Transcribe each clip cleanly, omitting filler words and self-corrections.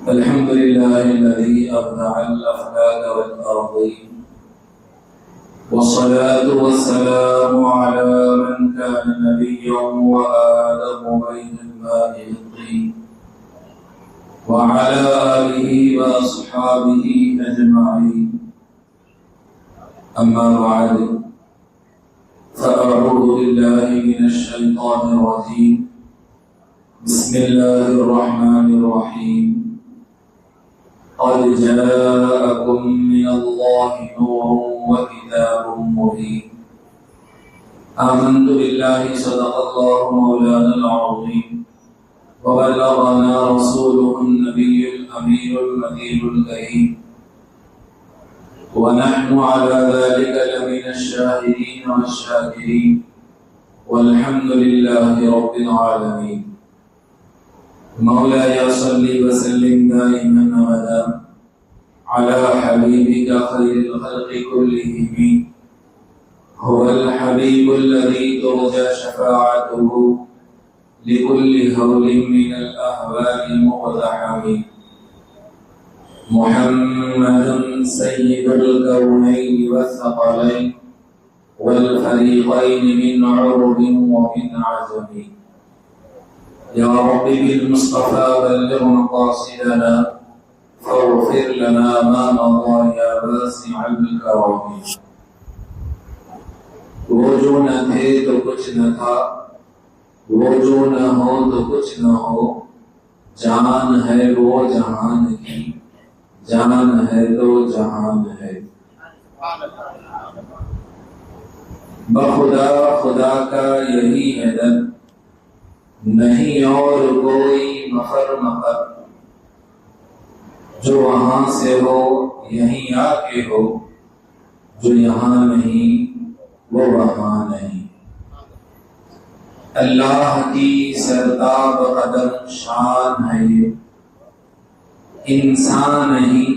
الحمد لله الذي أبدع الأفلاك والأرضين، والصلاة والسلام على من كان نبيا وآدم بين الماء والطين، وعلى آله وأصحابه أجمعين. أما بعد، فأعوذ بالله من الشيطان الرجيم. بسم الله الرحمن الرحيم. قد جاءكم من الله نور وكتاب مبين. آمنت بالله صدق الله مولانا العظيم، وبلغنا رسوله النبي الأمين المكين الكريم، ونحن على ذلك لمن الشاهدين والشاكرين، والحمد لله رب العالمين. مولاي صل وسلم دائما ابدا على حبيبك خير الخلق كلهم، هو الحبيب الذي ترجى شفاعته لكل هول من الأهوال مقتحم. محمد سيد الكونين والثقلين والفريقين من عرب ومن عجم. يا رب بالمصطفى بلغ مقاصدنا، فاغفر لنا ما مضى يا واسع الكرم. وہ جو نہ تھے تو کچھ نہ تھا، وہ جو نہ ہو تو کچھ نہ ہو، جان ہے وہ جہان کی، جان ہے تو جہان ہے. بخدا خدا کا یہی ہے در، نہیں اور کوئی مفر مفر. جو وہاں سے ہو یہیں آ کے ہو، جو یہاں نہیں وہ وہاں نہیں. اللہ کی سرتاب قدم شان ہے یہ، انسان نہیں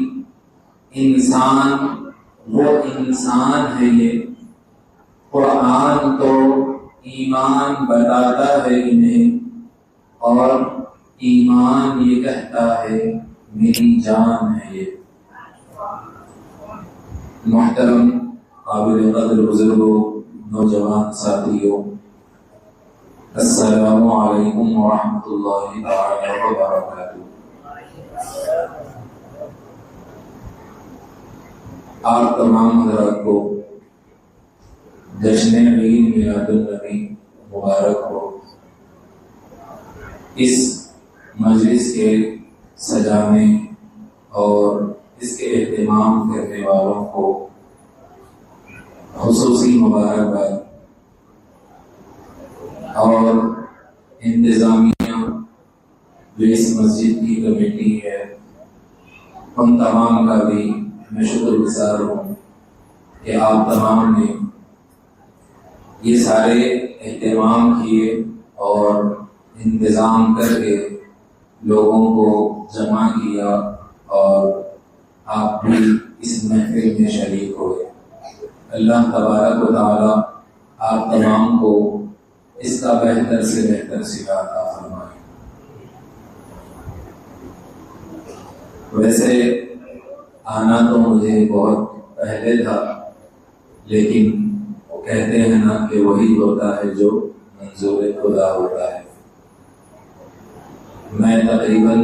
انسان وہ انسان ہے یہ. قرآن تو ایمان بتاتا ہے انہیں، اور ایمان یہ کہتا ہے میری جان ہے یہ. محترم قابل قدر بزرگوں، نوجوان ساتھیوں، السلام علیکم ورحمۃ اللہ تعالی وبرکاتہ. آپ تمام حضرات کو جشن عید میلاد النبی مبارک ہو. اس مجلس کے سجانے اور اس کے اہتمام کرنے والوں کو خصوصی مبارکباد، اور انتظامیہ جو اس مسجد کی کمیٹی ہے ان تمام کا بھی میں شکر گزار ہوں کہ آپ تمام نے یہ سارے اہتمام کیے اور انتظام کر کے لوگوں کو جمع کیا، اور آپ بھی اس محفل میں شریک ہوئے. اللہ تبارک و تعالی آپ تمام کو اس کا بہتر سے بہتر صفات عطا فرمائے. ویسے آنا تو مجھے بہت پہلے تھا، لیکن وہ کہتے ہیں نا کہ وہی ہوتا ہے جو منظور خدا ہوتا ہے. میں تقریباً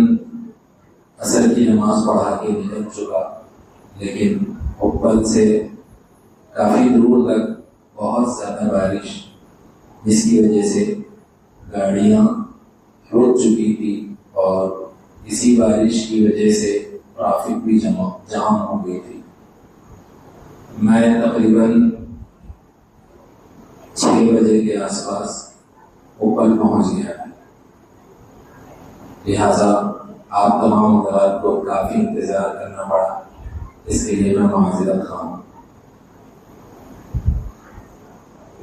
عصر کی نماز پڑھا کے نکل چکا، لیکن اوپر سے کافی دور تک بہت زیادہ بارش، جس کی وجہ سے گاڑیاں رک چکی تھی، اور اسی بارش کی وجہ سے ٹریفک بھی جام ہو گئی تھی. میں تقریباً 6 بجے کے آس پاس اوپر پہنچ گیا، لہذا آپ تمام حضرات کو کافی انتظار کرنا پڑا. اس کے لیے میں معذرت خواہ ہوں.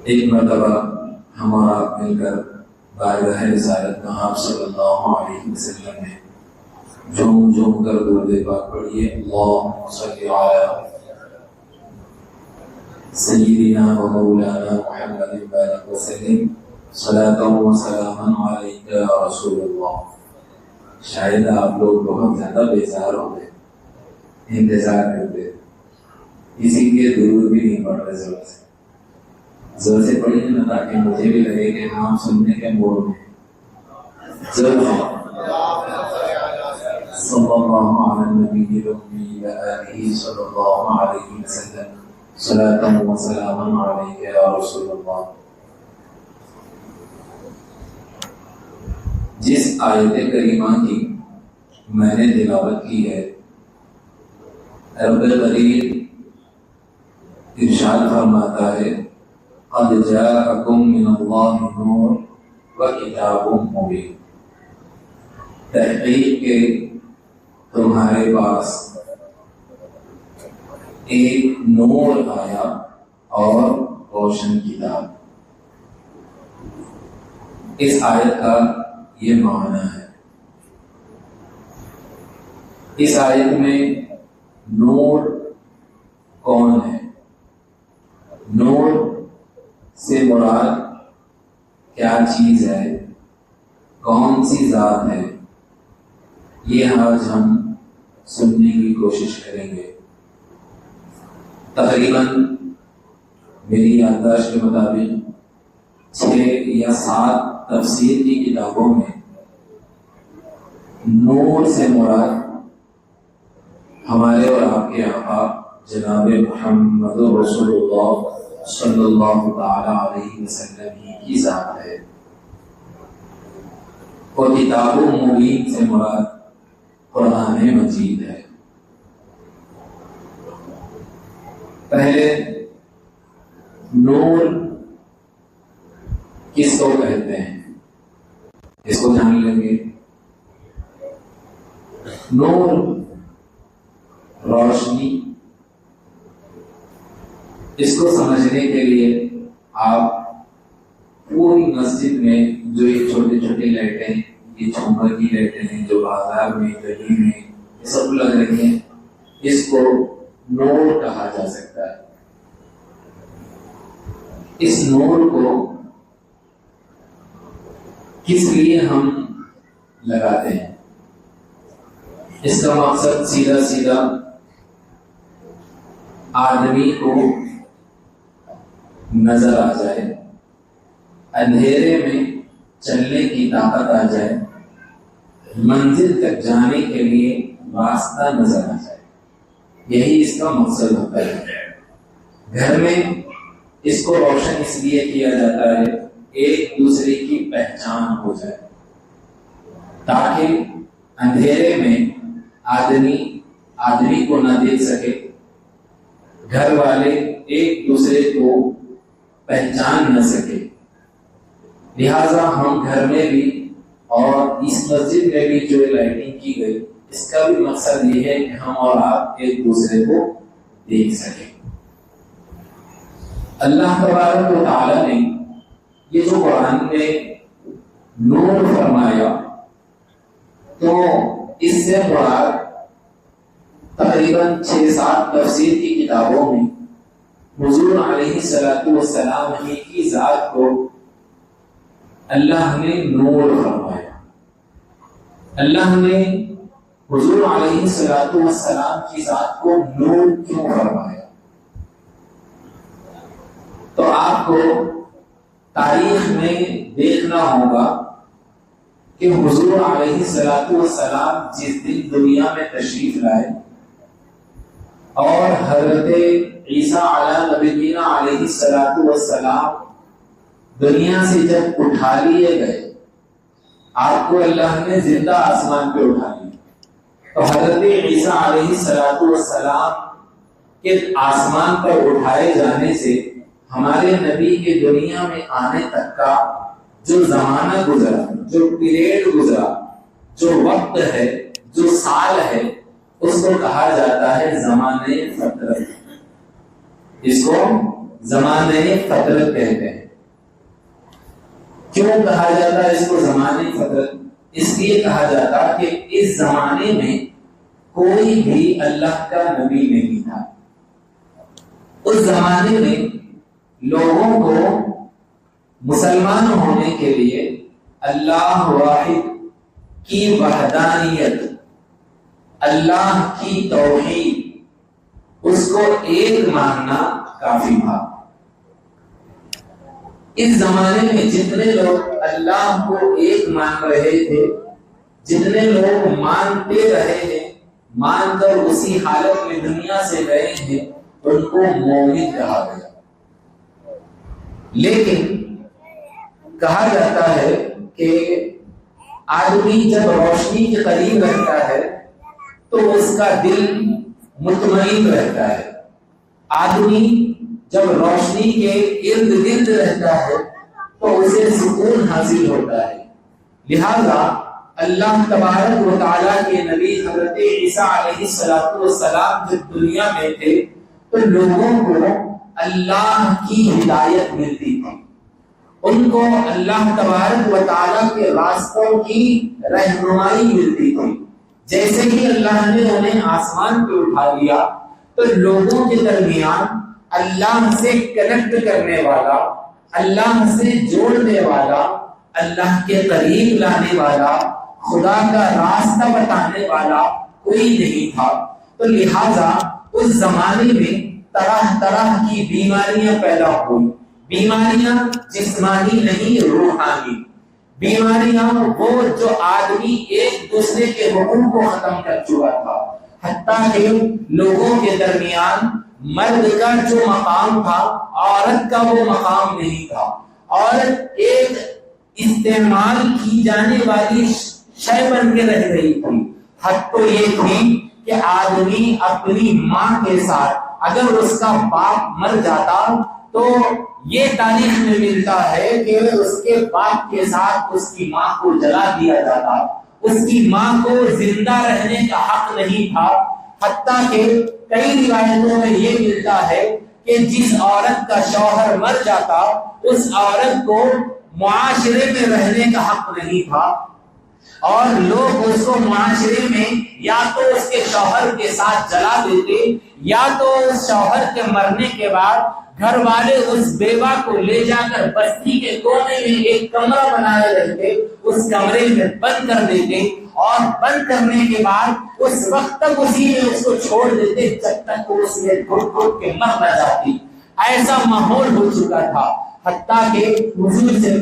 ایک مرتبہ ہم اور آپ مل کر بارگاہ رسالت محمد صلی اللہ علیہ وسلم میں جھوم جھوم کر درود پاک پڑھیے. اللہم صلی علی سیدنا و مولانا محمد بارک وسلم صلاۃ و سلاما علیک یا رسول اللہ. شاید آپ لوگ بہت زیادہ بیزار ہو گئے، انتظار کرتے، اسی لیے درود بھی نہیں پڑھ رہے زور سے پڑھیے نا، تاکہ مجھے بھی لگے کہ ہم سننے کے موڈ میں صلی اللہ علیہ نبی الامی وآلہ صلی اللہ علیہ وسلم صلاۃ و سلام علیک یا رسول اللہ۔ جس آیت کریمہ کی میں نے تلاوت کی ہے، رب العزت ارشاد فرماتا ہے قد جاءکم من اللہ نور وکتاب مبین، تحقیق کے تمہارے پاس ایک نور آیا اور روشن کتاب۔ اس آیت کا یہ معنی ہے، اس آیت میں نور کون ہے، نور سے مراد کیا چیز ہے، کون سی ذات ہے، یہ آج ہم سننے کی کوشش کریں گے۔ تقریباً میری یادداشت کے مطابق 6 یا 7 تفسیر کی کتابوں میں نور سے مراد ہمارے اور آپ کے آقا جناب محمد رسول اللہ صلی اللہ تعالی علیہ وسلم کی ذات ہے، اور کتاب مبین سے مراد قرآن مجید ہے۔ پہلے نور کس کو کہتے ہیں اس کو جان لیں گے۔ نور روشنی، اس کو سمجھنے کے لیے آپ پوری مسجد میں جو یہ چھوٹی چھوٹی لائٹیں، یہ جھومر کی لائٹیں ہیں جو بازار میں گلی میں یہ سب لگ رہی ہیں، اس کو نور کہا جا سکتا ہے۔ اس نور کو کس لیے ہم لگاتے ہیں؟ اس کا مقصد سیدھا سیدھا آدمی کو نظر آ جائے، اندھیرے میں چلنے کی طاقت آ جائے، منزل تک جانے کے لیے راستہ نظر آ جائے، یہی اس کا مقصد ہوتا ہے۔ گھر میں اس کو روشن اس لیے کیا جاتا ہے ایک دوسرے کی پہچان ہو جائے، تاکہ اندھیرے میں آدمی کو نہ دیکھ سکے، گھر والے ایک دوسرے کو پہچان نہ سکے۔ لہذا ہم گھر میں بھی اور اس مسجد میں بھی جو لائٹنگ کی گئی، اس کا بھی مقصد یہ ہے کہ ہم اور آپ ایک دوسرے کو دیکھ سکیں۔ اللہ تبارک و تعالی نے یہ جو قرآن میں نور فرمایا، تو اس سے مراد تقریباً 6-7 تفسیر کی کتابوں میں حضور علیہ السلام کی ذات کو اللہ نے نور فرمایا۔ اللہ نے حضور علیہ السلام کی ذات کو نور کیوں فرمایا؟ تو آپ کو تاریخ میں دیکھنا ہوگا کہ حضور علیہ السلام جس دن دنیا میں تشریف لائے اور حضرت عیسیٰ علی نبینا علیہ السلام دنیا سے جب اٹھا لیے گئے، آپ کو اللہ نے زندہ آسمان پہ اٹھا لیا، تو حضرت عیسیٰ علیہ السلام کے آسمان پر اٹھائے جانے سے ہمارے نبی کے دنیا میں آنے تک کا جو زمانہ گزرا، جو پیریڈ گزرا، جو وقت ہے، جو سال ہے، اس کو کہا جاتا ہے زمانہ فترت۔ اس کو زمانہ فترت کہتے ہیں۔ کیوں کہا جاتا ہے اس کو زمانہ فترت؟ اس لیے کہا جاتا کہ اس زمانے میں کوئی بھی اللہ کا نبی نہیں تھا۔ اس زمانے میں لوگوں کو مسلمان ہونے کے لیے اللہ واحد کی وحدانیت، اللہ کی توحید، اس کو ایک ماننا کافی تھا۔ اس زمانے میں جتنے لوگ اللہ کو ایک مان رہے تھے، جتنے لوگ مانتے رہے ہیں، مان کر اسی حالت میں دنیا سے گئے ہیں، ان کو مومن کہا گیا۔ لیکن کہا جاتا ہے کہ آدمی جب روشنی کے قریب رہتا ہے تو اس کا دل مطمئن رہتا ہے، آدمی جب روشنی کے ارد گرد رہتا ہے تو اسے سکون حاصل ہوتا ہے۔ لہذا اللہ تبارک و تعالیٰ کے نبی حضرت عیسیٰ علیہ السلام جب دنیا میں تھے تو لوگوں کو اللہ کی ہدایت ملتی تھی، ان کو اللہ تبارک و تعالیٰ کے راستوں کی رہنمائی ملتی تھی۔ جیسے ہی اللہ نے انہیں آسمان پہ اٹھا لیا تو لوگوں کے درمیان اللہ سے کنیکٹ کرنے والا، اللہ سے جوڑنے والا، اللہ کے قریب لانے والا، خدا کا راستہ بتانے والا کوئی نہیں تھا۔ تو لہذا اس زمانے میں طرح طرح کی بیماریاں پیدا ہوئی، بیماریاں جسمانی نہیں روحانی، بیماریاں وہ جو آدمی ایک دوسرے کے حقوق کو ختم کر چکا تھا، حتیٰ کہ لوگوں کے درمیان مرد کا جو مقام تھا عورت کا وہ مقام نہیں تھا، عورت ایک استعمال کی جانے والی شے بن کے رہ گئی تھی۔ حد تو یہ تھی کہ آدمی اپنی ماں کے ساتھ اگر اس کا باپ مر جاتا تو یہ تاریخ میں ملتا ہے کہ اس کے باپ کے ساتھ اس کی ماں کو جلا دیا جاتا، اس کی ماں کو زندہ رہنے کا حق نہیں تھا۔ حتیٰ کہ کئی روایتوں میں یہ ملتا ہے کہ جس عورت کا شوہر مر جاتا اس عورت کو معاشرے میں رہنے کا حق نہیں تھا، اور لوگ اس کو معاشرے میں یا تو اس کے شوہر کے ساتھ جلا دیتے یا تو اس شوہر کے مرنے کے بعد گھر والے اس بیوہ کو لے جا کر بستی کے کونے میں ایک کمرہ بنائے رہتے، اس کمرے میں بند کر دیتے، اور بند کرنے کے بعد اس وقت تک اسی میں اس کو چھوڑ دیتے جب تک وہ اس میں گھٹ گھٹ کے مر نہ جاتی۔ ایسا ماحول ہو چکا تھا، حتیٰ کہ حضور کے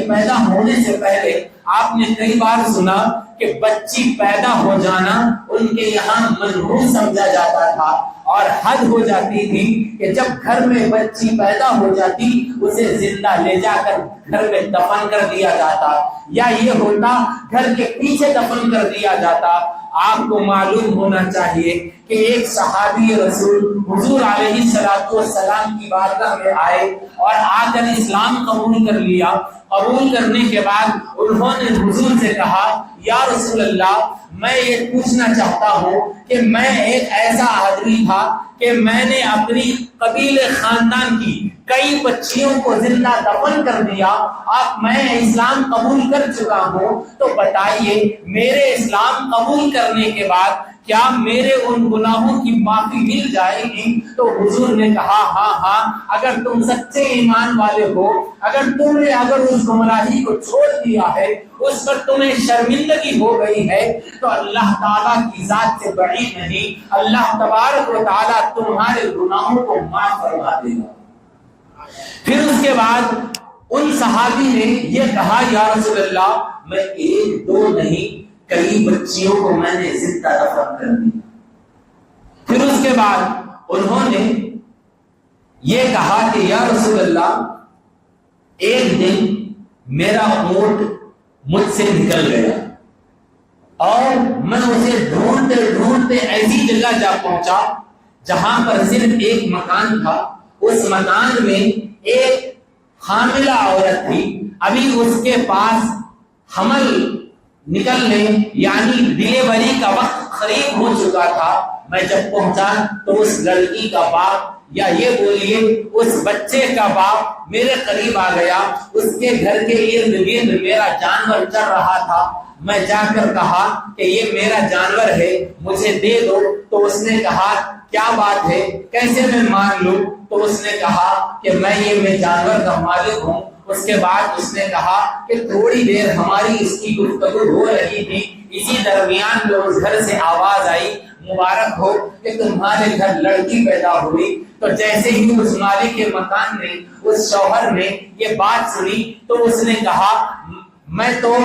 پیدا ہونے سے پہلے آپ نے کئی بار سنا کہ بچی پیدا ہو جانا ان کے یہاں منحوس سمجھا جاتا تھا، اور حد ہو جاتی تھی کہ جب گھر میں بچی پیدا ہو جاتی اسے زندہ لے جا کر گھر میں دفن کر دیا جاتا، یا یہ ہوتا گھر کے پیچھے دفن کر دیا جاتا۔ آپ کو معلوم ہونا چاہیے کہ ایک صحابی رسول حضور علیہ السلام کی بارگاہ میں آئے اور آ کر اسلام قبول کر لیا۔ قبول کرنے کے بعد انہوں نے حضور سے کہا، یا رسول اللہ، میں یہ پوچھنا چاہتا ہوں کہ میں ایک ایسا آدمی تھا کہ میں نے اپنی قبیلے خاندان کی کئی بچیوں کو زندہ دفن کر دیا، اب میں اسلام قبول کر چکا ہوں، تو بتائیے میرے اسلام قبول کرنے کے بعد کیا میرے ان گناہوں کی معافی مل جائے گی؟ تو حضور نے کہا، ہاں، اگر تم سچے ایمان والے ہو، اگر تم نے اس گمراہی کو چھوڑ دیا ہے، اس پر تمہیں شرمندگی ہو گئی ہے، تو اللہ تعالیٰ کی ذات سے بعید نہیں، اللہ تبارک و تعالیٰ تمہارے گناہوں کو معاف فرما دے گا۔ پھر اس کے بعد ان صحابی نے یہ کہا، یا رسول اللہ، میں ایک دو نہیں کئی بچیوں کو میں نے زندہ دفن کر دیا۔ پھر اس کے بعد انہوں نے یہ کہا کہ یا رسول اللہ، ایک دن میرا اونٹ مجھ سے نکل گیا اور میں اسے ڈھونڈتے ڈھونڈتے ایسی جگہ جا پہنچا جہاں پر صرف ایک مکان تھا۔ اس مکان میں ایک حاملہ عورت تھی، ابھی اس کے پاس حمل نکلنے یعنی ڈیلیوری کا وقت قریب ہو چکا تھا۔ میں جب پہنچا تو اس لڑکی کا باپ، یا یہ بولیے اس بچے کا باپ میرے قریب آ گیا، اس کے گھر کے ارد گرد میرا جانور چر رہا تھا۔ میں جا کر کہا کہ یہ میرا جانور ہے، مجھے دے دو۔ تو اس نے کہا، کیا بات ہے، کیسے میں مان لوں؟ تو اس نے کہا کہ میں جانور کا مالک ہوں اس کے بعد اس نے کہا کہ تھوڑی دیر ہماری اس کی گفتگو ہو رہی تھی، اسی درمیان میں اس گھر سے آواز آئی مبارک ہو کہ تمہارے گھر لڑکی پیدا ہوئی۔ تو جیسے ہی اس مالک کے مکان نے اس شوہر نے یہ بات سنی تو اس نے کہا میں تو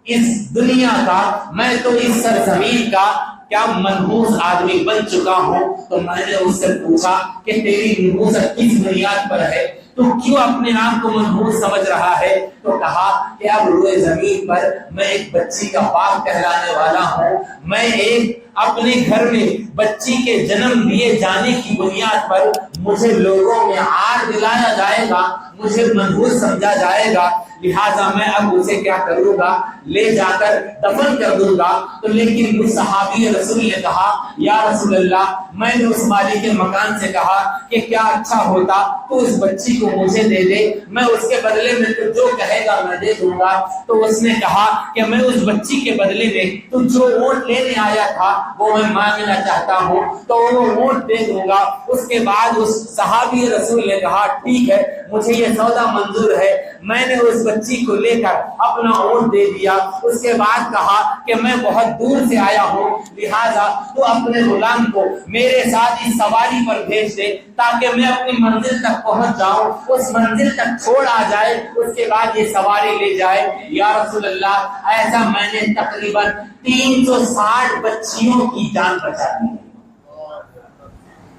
اس دنیا کا، میں تو اس سرزمین کا کیا منحوس آدمی بن چکا ہوں۔ تو میں نے اس سے پوچھا کہ تیری نحوست کس بنیاد پر ہے، تو کیوں اپنے آپ کو منحوس سمجھ رہا ہے؟ تو کہا کہ اب روئے زمین پر میں ایک بچی کا باپ کہلانے والا ہوں، میں ایک اپنے گھر میں بچی کے جنم دیے جانے کی بنیاد پر مجھے لوگوں میں عار دلایا جائے گا، مجھے منحوس سمجھا جائے گا، لہٰذا میں اب اسے کیا کروں گا، لے جا کر دفن کر دوں گا۔ تو لیکن اس صحابی رسول نے کہا یا رسول اللہ، میں نے اس مالک کے مکان سے کہا کہ کیا اچھا ہوتا تو اس بچی کو مجھے دے دے، میں اس کے بدلے میں تو جو کہے گا میں دے دوں گا۔ تو اس نے کہا کہ میں اس بچی کے بدلے میں تو جو ووٹ لینے آیا تھا وہ میں مانگنا چاہتا ہوں، تو وہ ووٹ دے دوں گا۔ اس کے بعد اس صحابی رسول نے کہا ٹھیک ہے، مجھے یہ سودا منظور ہے۔ میں نے اس بچی کو لے کر اپنا ووٹ دے دیا۔ اس کے بعد کہا کہ میں بہت دور سے آیا ہوں، لہٰذا تو اپنے غلام کو میرے ساتھ اس سواری پر بھیج دے تاکہ میں اپنی منزل تک پہنچ جاؤں، اس منزل تک چھوڑ آ جائے، اس کے بعد یہ سواری لے جائے۔ یا رسول اللہ، ایسا میں نے تقریباً 360 بچیوں کی جان بچا دی،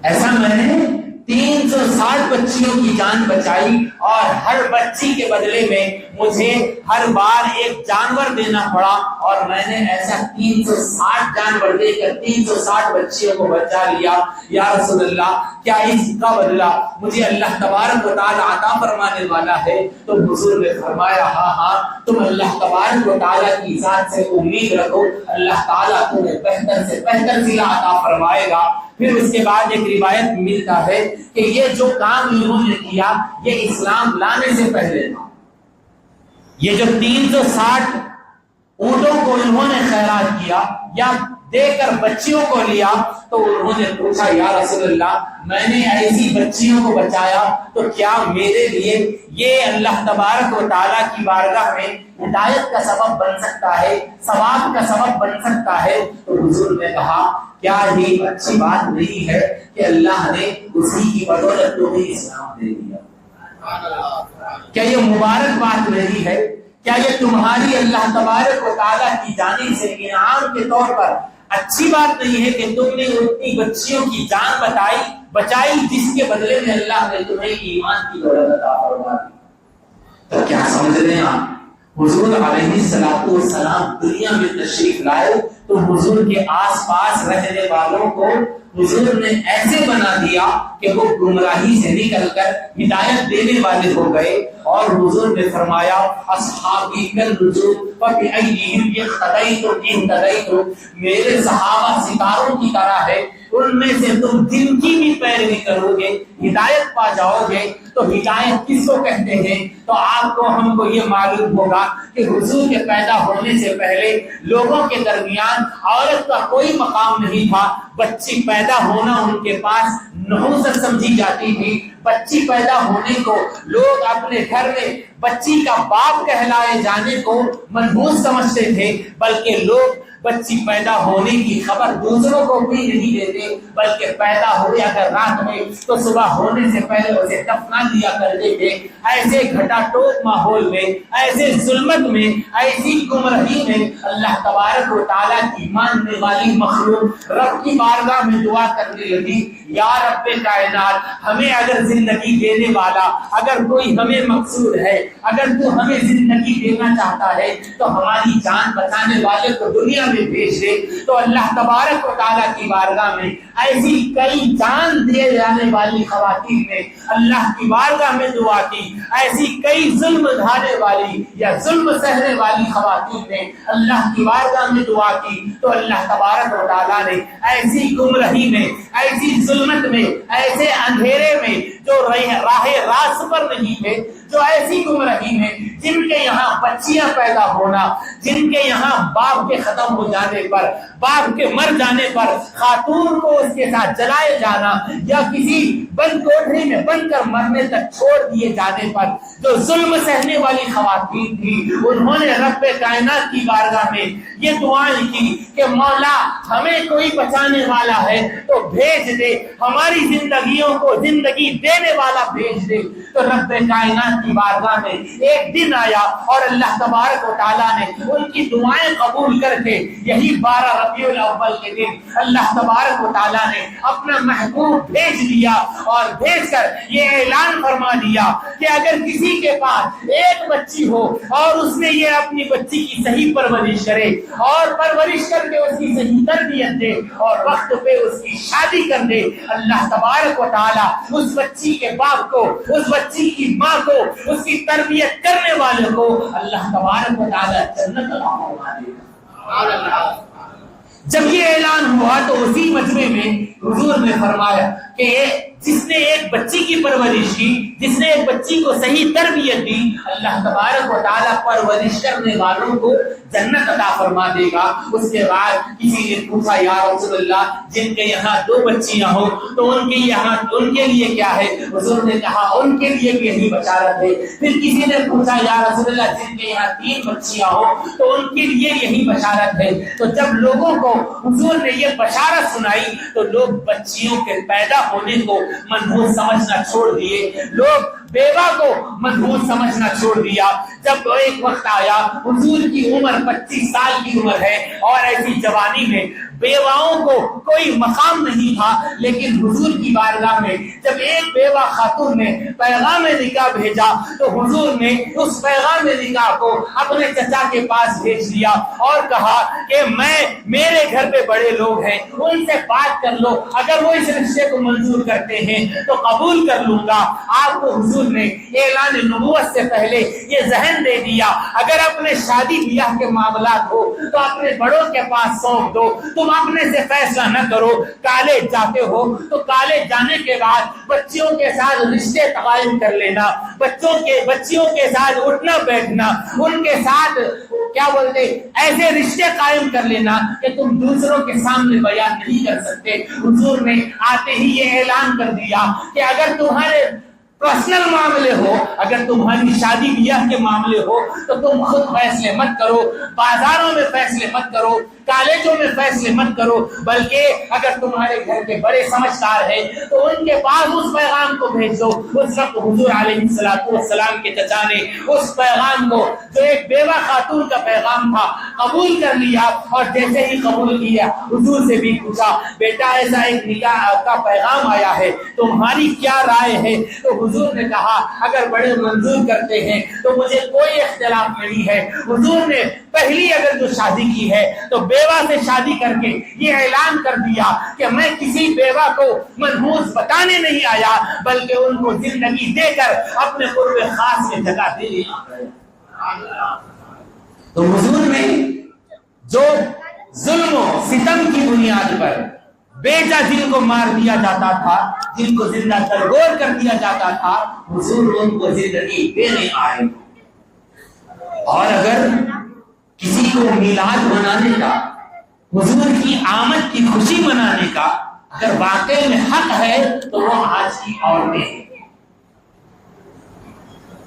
ایسا میں نے 360 بچیوں کی جان بچائی، اور ہر بچی کے بدلے میں مجھے ہر بار ایک جانور دینا پڑا، اور میں نے ایسا 360 جانور دے کر 360 بچیوں کو بچا لیا۔ یا رسول اللہ، کیا اس کا بدلہ مجھے اللہ تبارک و تعالیٰ عطا فرمانے والا ہے؟ تو حضور نے فرمایا ہاں، تم اللہ تبارک و تعالیٰ کی ذات سے امید رکھو، اللہ تعالیٰ تمہیں بہتر سے بہتر صلہ عطا فرمائے گا۔ پھر اس کے بعد ایک روایت ملتا ہے کہ یہ جو کام انہوں نے کیا یہ اسلام لانے سے پہلے تھا۔ یہ جو 360 اونٹوں کو انہوں نے خیرات کیا یا دے کر بچیوں کو لیا، تو انہوں نے پوچھا یا رسول اللہ، میں نے ایسی بچیوں کو بچایا تو کیا میرے لیے یہ اللہ تبارک و تعالیٰ کی بارگاہ میں ہدایت کا سبب بن سکتا ہے، ثواب کا سبب بن سکتا ہے؟ تو حضور نے کہا کیا یہ اچھی بات نہیں ہے کہ اللہ نے اسی کی بدولت تمہیں اسلام دے دیا؟ کیا یہ مبارک بات نہیں ہے؟ کیا یہ تمہاری اللہ تبارک و تعالیٰ کی جانب سے انعام کے طور پر اچھی بات نہیں ہے کہ تم نے اتنی بچیوں کی جان بچائی جس کے بدلے میں اللہ نے تمہیں ایمان کی دولت عطا فرما دی؟ تو کیا سمجھ رہے ہیں آپ؟ حضور علیہ الصلوۃ والسلام دنیا میں تشریف لائے تو حضور کے آس پاس رہنے والوں کو حضور نے ایسے بنا دیا کہ وہ گمراہی سے نکل کر ہدایت دینے والے ہو گئے، اور حضور نے فرمایا اصحابی کالنجوم فبأیہم اقتدیتم اہتدیتم، میرے صحابہ ستاروں کی طرح ہے، ان میں سے تم جن کی بھی پیروی کرو گے ہدایت پا جاؤ گے۔ تو ہدایت کس کو کہتے ہیں؟ تو آپ کو ہم کو یہ معلوم ہوگا کہ حضور کے پیدا ہونے سے پہلے لوگوں کے درمیان عورت کا کوئی مقام نہیں تھا، بچی پیدا ہونا ان کے پاس نحوست سمجھی جاتی تھی، بچی پیدا ہونے کو لوگ اپنے گھر میں بچی کا باپ کہلائے جانے کو منحوس سمجھتے تھے، بلکہ لوگ بچی پیدا ہونے کی خبر دوسروں کو بھی نہیں دیتے، بلکہ پیدا ہوئے اگر رات میں تو صبح ہونے سے پہلے اسے دفنا دیا کرتے تھے۔ ایسے گھٹا ٹوٹ ماحول میں، ایسے ظلمت میں، ایسی گمراہی میں اللہ تبارک و تعالیٰ کی ماننے والی مخلوق رب کی بارگاہ میں دعا کرنے لگی، یا رب کائنات، ہمیں اگر زندگی دینے والا، اگر کوئی ہمیں مقصود ہے، اگر تو ہمیں زندگی دینا چاہتا ہے تو ہماری جان بچانے والے کو دنیا میں بھیج دے۔ تو اللہ تبارک و تعالیٰ کی بارگاہ میں ایسی کئی جان دیے جانے والی خواتین نے اللہ کی بارگاہ میں دعا کی، ایسی کئی ظلم ڈھانے والی یا ظلم سہنے والی خواتین نے اللہ کی بارگاہ میں دعا کی، تو اللہ تبارک و تعالیٰ نے ایسی گمراہی میں، ایسی ظلمت میں، ایسے اندھیرے میں جو راہ راست پر نہیں تھے، جو ایسی گمراہی میں جن کے یہاں بچیاں پیدا ہونا، جن کے یہاں باپ کے ختم ہو جانے پر، باپ کے مر جانے پر خاتون کو اس کے ساتھ جلائے جانا یا کسی بند کوٹری میں بند کر مرنے تک چھوڑ دیے جانے پر جو ظلم سہنے والی خواتین تھی، انہوں نے رب کائنات کی بارگاہ میں یہ دعائیں کی کہ مولا ہمیں کوئی بچانے والا ہے تو بھیج دے، ہماری زندگیوں کو زندگی دینے والا بھیج دے۔ تو رب کائنات کی بارگاہ میں ایک دن آیا اور اللہ تبارک و تعالیٰ نے ان کی دعائیں قبول کر کے یہی 12 ربیع الاول کے دن اللہ تبارک و تعالیٰ نے اپنا محبوب بھیج دیا اور بھیج کر یہ اعلان فرما دیا کہ اگر کسی کے پاس ایک بچی ہو اور اس نے یہ اپنی بچی کی صحیح پرورش کرے اور پرورش کر کے اس کی صحیح تربیت دے اور وقت پہ اس کی شادی کر دے، اللہ تبارک و تعالیٰ اس بچی کے باپ کو، اس بچی کی ماں کو، اس کی تربیت کرنے والے کو اللہ تبارک و تعالیٰ جنت عطا فرما دے گا۔ جب یہ اعلان ہوا تو اسی مجمع میں حضور نے فرمایا کہ جس نے ایک بچی کی پرورش کی، جس نے ایک بچی کو صحیح تربیت دی، اللہ تبارک و تعالیٰ پرورش کرنے والوں کو جنت عطا فرما دے گا۔ اس کے بعد کسی نے پوچھا یا رسول اللہ جن کے یہاں 2 بچیاں ہوں تو ان کے لیے کیا ہے؟ حضور نے کہا ان کے لیے بھی یہی بشارت ہے۔ پھر کسی نے پوچھا یا رسول اللہ جن کے یہاں 3 بچیاں ہوں تو ان کے لیے یہی بشارت ہے۔ تو جب لوگوں کو حضور نے یہ بشارت سنائی تو لوگ بچیوں کے پیدا ہونے کو منحوس سمجھنا چھوڑ دیے، لوگ بیوہ کو منحوس سمجھنا چھوڑ دیا۔ جب ایک وقت آیا حضور کی عمر 25 سال کی عمر ہے اور ایسی جوانی میں بیواؤں کو کوئی مقام نہیں تھا، لیکن حضور کی بارگاہ میں جب ایک بیوہ خاتون نے پیغام نکاح بھیجا تو حضور نے اس پیغام نکاح کو اپنے چچا کے پاس بھیج دیا اور کہا کہ میرے گھر پہ بڑے لوگ ہیں، ان سے بات کر لو، اگر وہ اس رشتے کو منظور کرتے ہیں تو قبول کر لوں گا۔ آپ کو حضور نے اعلان نبوت سے پہلے یہ ذہن دے دیا اگر اپنے شادی بیاہ کے معاملات ہو تو اپنے بڑوں کے پاس سونپ دو، تم اپنے سے فیصلہ نہ کرو۔ کالج جاتے ہو تو کالج جانے کے بعد بچیوں کے ساتھ رشتے قائم کر لینا، بچیوں کے ساتھ اٹھنا بیٹھنا، ان کے ساتھ کیا بولتے ایسے رشتے قائم کر لینا کہ تم دوسروں کے سامنے بیان نہیں کر سکتے۔ حضور نے آتے ہی یہ اعلان کر دیا کہ اگر تمہارے پرسنل معاملے ہو، اگر تمہاری شادی بیاہ کے معاملے ہو تو تم خود فیصلے مت کرو، بازاروں میں فیصلے مت کرو، کالجوں میں فیصلے مت کرو، بلکہ اگر تمہارے گھر کے بڑے سمجھدار ہیں تو ان کے پاس اس پیغام کو بھیج دو۔ اس وقت حضور علیہ السلام کے چچا نے اس پیغام کو جو ایک بیوہ خاتون کا پیغام تھا قبول کر لیا، اور جیسے ہی قبول کیا حضور سے بھی پوچھا بیٹا ایسا ایک نکاح کا پیغام آیا ہے، تمہاری کیا رائے ہے؟ تو حضور نے کہا اگر بڑے منظور کرتے ہیں تو مجھے کوئی اختلاف نہیں ہے۔ حضور نے پہلی اگر جو شادی کی ہے تو بیوہ سے شادی کر کے یہ اعلان کر دیا کہ میں کسی بیوہ کو منحوس بتانے نہیں آیا بلکہ ان کو زندگی دے کر اپنے قرب خاص میں جگہ دے دیا۔ تو حضور نے جو ظلم و ستم کی بنیاد پر بیٹا جن کو مار دیا جاتا تھا، جن کو زندہ درگور کر دیا جاتا تھا، حضور ان کو زندگی دینے آئے۔ اور اگر کسی کو میلاد منانے کا، حضور کی آمد کی خوشی منانے کا اگر واقعی میں حق ہے تو وہ آج کی عورتیں ہیں۔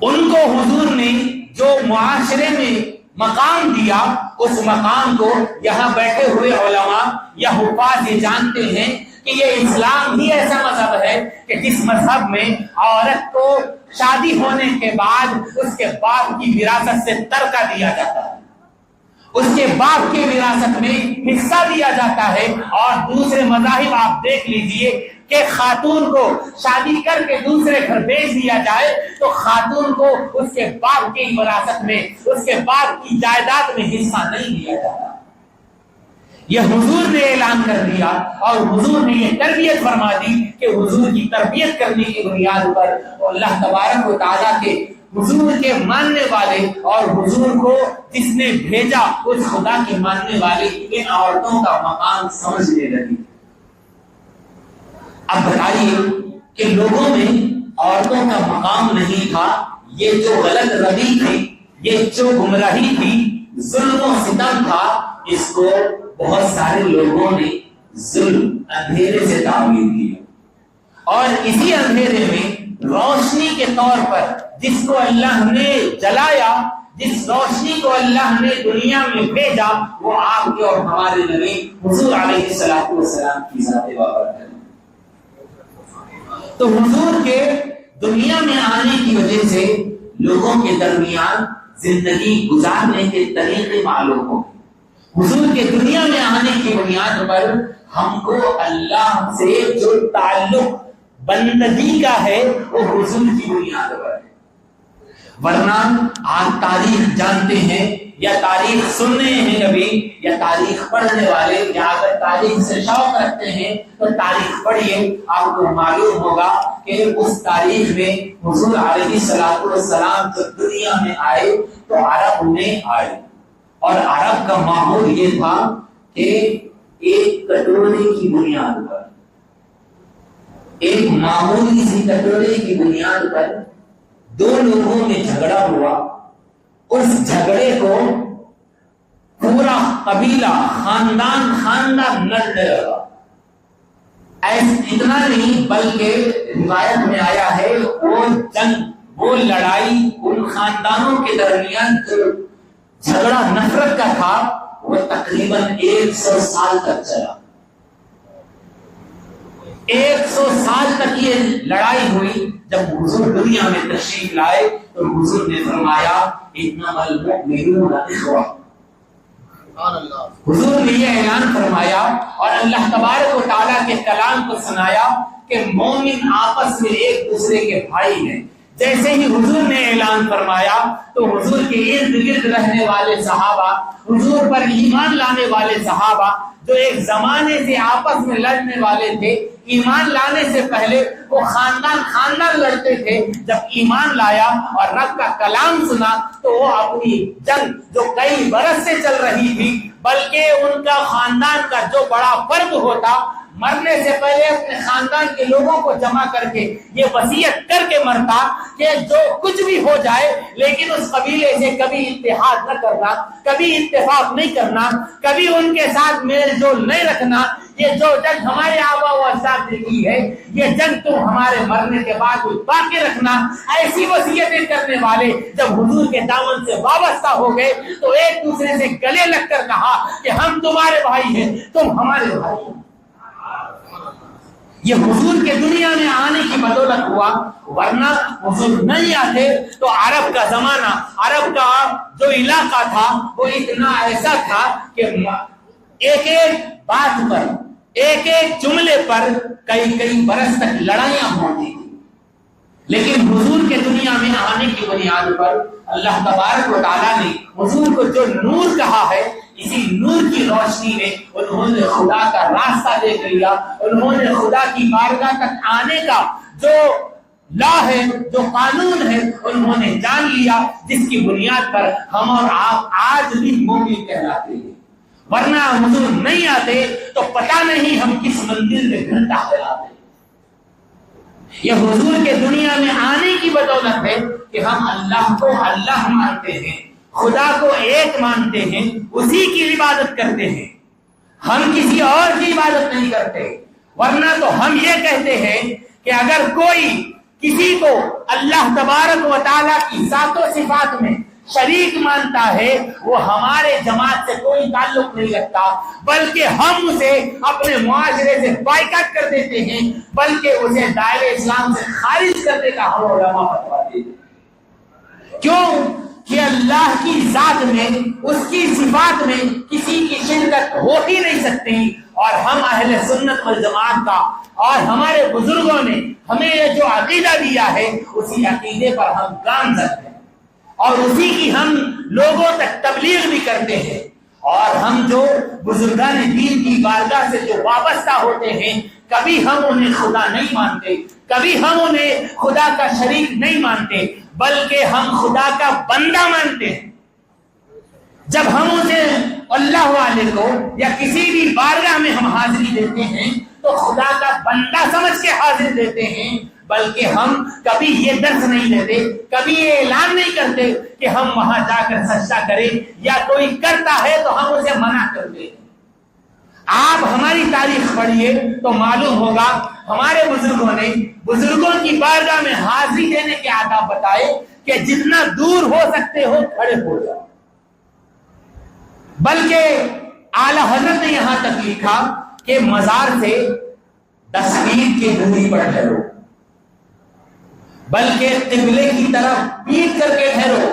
ان کو حضور نے جو معاشرے میں مقام دیا، اس مقام کو یہاں بیٹھے ہوئے علماء یا حفاظ یہ جانتے ہیں کہ یہ اسلام ہی ایسا مذہب ہے کہ جس مذہب میں عورت کو شادی ہونے کے بعد اس کے باپ کی وراثت سے ترکہ دیا جاتا ہے، اس کے باپ کی وراثت میں حصہ دیا جاتا ہے۔ اور دوسرے مذاہب آپ دیکھ لیجئے کہ خاتون کو شادی کر کے دوسرے گھر بھیج دیا جائے تو خاتون کو اس کے باپ کی وراثت میں، اس کے باپ کی جائیداد میں حصہ نہیں دیا جاتا۔ یہ حضور نے اعلان کر دیا اور حضور نے یہ تربیت فرما دی کہ حضور کی تربیت کرنے کی بنیاد پر اللہ تبارک و تعالیٰ کے حضور کے ماننے والے اور حضور کو جس نے بھیجا اس خدا کے ماننے والے ان عورتوں کا مقام سمجھنے لگی۔ اب بتائیے کہ لوگوں میں عورتوں کا مقام نہیں تھا یہ جو غلط روی تھی، یہ جو گمراہی تھی، ظلم و ستم تھا، اس کو بہت سارے لوگوں نے ظلم اندھیرے سے تعبیر کیا، اور اسی اندھیرے میں روشنی کے طور پر جس کو اللہ نے جلایا، جس روشنی کو اللہ نے دنیا میں بھیجا، وہ آپ کے اور ہمارے نبی حضور علیہ الصلوۃ والسلام کی ذات بابرکت ہے۔ تو حضور کے دنیا میں آنے کی وجہ سے لوگوں کے درمیان زندگی گزارنے کے طریقے معلوم ہو۔ حضور کے دنیا میں آنے کی بنیاد پر ہم کو اللہ سے جو تعلق بندگی کا ہے وہ حضور کی بنیاد پر ہے، ورنہ آپ تاریخ جانتے ہیں یا تاریخ سننے ہیں کبھی، یا تاریخ پڑھنے والے، یا اگر تاریخ سے شوق رکھتے ہیں تو تاریخ پڑھیے، آپ کو معلوم ہوگا کہ اس تاریخ میں حضور علیہ الصلوۃ والسلام جب دنیا میں آئے تو عرب میں آئے، اور عرب کا ماحول یہ تھا کہ ایک کٹورے کی بنیاد پر، ایک معمولی سی کٹورے کی بنیاد پر دو لوگوں میں جھگڑا ہوا، اس جھگڑے کو پورا قبیلہ، خاندان لڑنے لگا۔ اتنا نہیں بلکہ روایت میں آیا ہے وہ جنگ، وہ لڑائی، ان خاندانوں کے درمیان جو جھگڑا نفرت کا تھا وہ تقریباً 100 سال تک چلا۔ 100 سال تک یہ لڑائی ہوئی۔ جب حضور دنیا میں تشریف لائے تو حضور نے فرمایا انما المؤمنون اخوہ۔ حضور نے یہ اعلان فرمایا اور اللہ تبارک و تعالیٰ کے کلام کو سنایا کہ مومن آپس میں ایک دوسرے کے بھائی ہیں۔ جیسے ہی حضور نے اعلان فرمایا تو حضور کے ارد گرد رہنے والے صحابہ، حضور پر ایمان لانے والے صحابہ جو ایک زمانے سے آپس میں لڑنے والے تھے، ایمان لانے سے پہلے وہ خاندان لڑتے تھے، جب ایمان لایا اور رب کا کلام سنا تو وہ اپنی جنگ جو کئی برس سے چل رہی تھی، بلکہ ان کا خاندان کا جو بڑا فرد ہوتا، مرنے سے پہلے اپنے خاندان کے لوگوں کو جمع کر کے یہ وصیت کر کے مرتا کہ جو کچھ بھی ہو جائے لیکن اس قبیلے سے کبھی اتحاد نہ کرنا، کبھی اتفاق نہیں کرنا، کبھی ان کے ساتھ میل جول نہیں رکھنا، یہ جو جنگ ہمارے آبا و اجداد نے کی ہے یہ جنگ تم ہمارے مرنے کے بعد باقی رکھنا۔ ایسی وصیتیں کرنے والے جب حضور کے دامن سے وابستہ ہو گئے تو ایک دوسرے سے گلے لگ کر کہا کہ ہم تمہارے بھائی ہیں، تم ہمارے بھائی ہیں۔ یہ حضور کے دنیا میں آنے کی بدولت ہوا، ورنہ حضور نہیں آتے تو عرب کا زمانہ، عرب کا جو علاقہ تھا وہ اتنا ایسا تھا کہ ایک ایک بات پر، ایک ایک جملے پر کئی برس تک لڑائیاں ہوتی تھی۔ لیکن حضور کے دنیا میں آنے کی بنیاد پر اللہ تبارک و تعالیٰ نے حضور کو جو نور کہا ہے، اسی نور کی روشنی میں انہوں نے خدا کا راستہ دیکھ لیا، انہوں نے خدا کی بارگاہ تک آنے کا جو لا ہے، جو قانون ہے، انہوں نے جان لیا، جس کی بنیاد پر ہم اور آپ آج بھی مومن کہلاتے ہیں۔ ورنہ حضور نہیں آتے تو پتہ نہیں ہم کس مندر میں گھنٹہ پھیلاتے۔ یہ حضور کے دنیا میں آنے کی بدولت ہے کہ ہم اللہ کو اللہ مانتے ہیں، خدا کو ایک مانتے ہیں، اسی کی عبادت کرتے ہیں، ہم کسی اور کی عبادت نہیں کرتے۔ ورنہ تو ہم یہ کہتے ہیں کہ اگر کوئی کسی کو اللہ تبارک و تعالیٰ کی ذات و صفات میں شریک مانتا ہے وہ ہمارے جماعت سے کوئی تعلق نہیں رکھتا، بلکہ ہم اسے اپنے معاشرے سے بائیکاٹ کر دیتے ہیں، بلکہ اسے دائرے اسلام سے خارج کرنے کا ہم علماء فتویٰ دیتے ہیں۔ کیوں کہ اللہ کی ذات میں، اس کی صفات میں کسی کی شرکت ہو ہی نہیں سکتی، اور ہم اہل سنت والجماعت کا اور ہمارے بزرگوں نے ہمیں یہ جو عقیدہ دیا ہے اسی عقیدے پر ہم گامزن ہیں اور اسی کی ہم لوگوں تک تبلیغ بھی کرتے ہیں۔ اور ہم جو بزرگان دین کی بارگاہ سے جو وابستہ ہوتے ہیں، کبھی ہم انہیں خدا نہیں مانتے، کبھی ہم انہیں خدا کا شریک نہیں مانتے، بلکہ ہم خدا کا بندہ مانتے ہیں۔ جب ہم اسے اللہ والے کو یا کسی بھی بارگاہ میں ہم حاضری دیتے ہیں تو خدا کا بندہ سمجھ کے حاضر دیتے ہیں، بلکہ ہم کبھی یہ درس نہیں دیتے، کبھی یہ اعلان نہیں کرتے کہ ہم وہاں جا کر سجدہ کریں، یا کوئی کرتا ہے تو ہم اسے منع کرتے ہیں۔ آپ ہماری تاریخ پڑھیے تو معلوم ہوگا ہمارے بزرگوں نے بزرگوں کی بارگاہ میں حاضری دینے کے آداب بتائے کہ جتنا دور ہو سکتے ہو کھڑے ہو جاؤ، بلکہ اعلی حضرت نے یہاں تک لکھا کہ مزار سے 10 فیٹ کی دوری پر ٹھہرو، بلکہ قبلے کی طرف پیٹ کر کے ٹھہرو،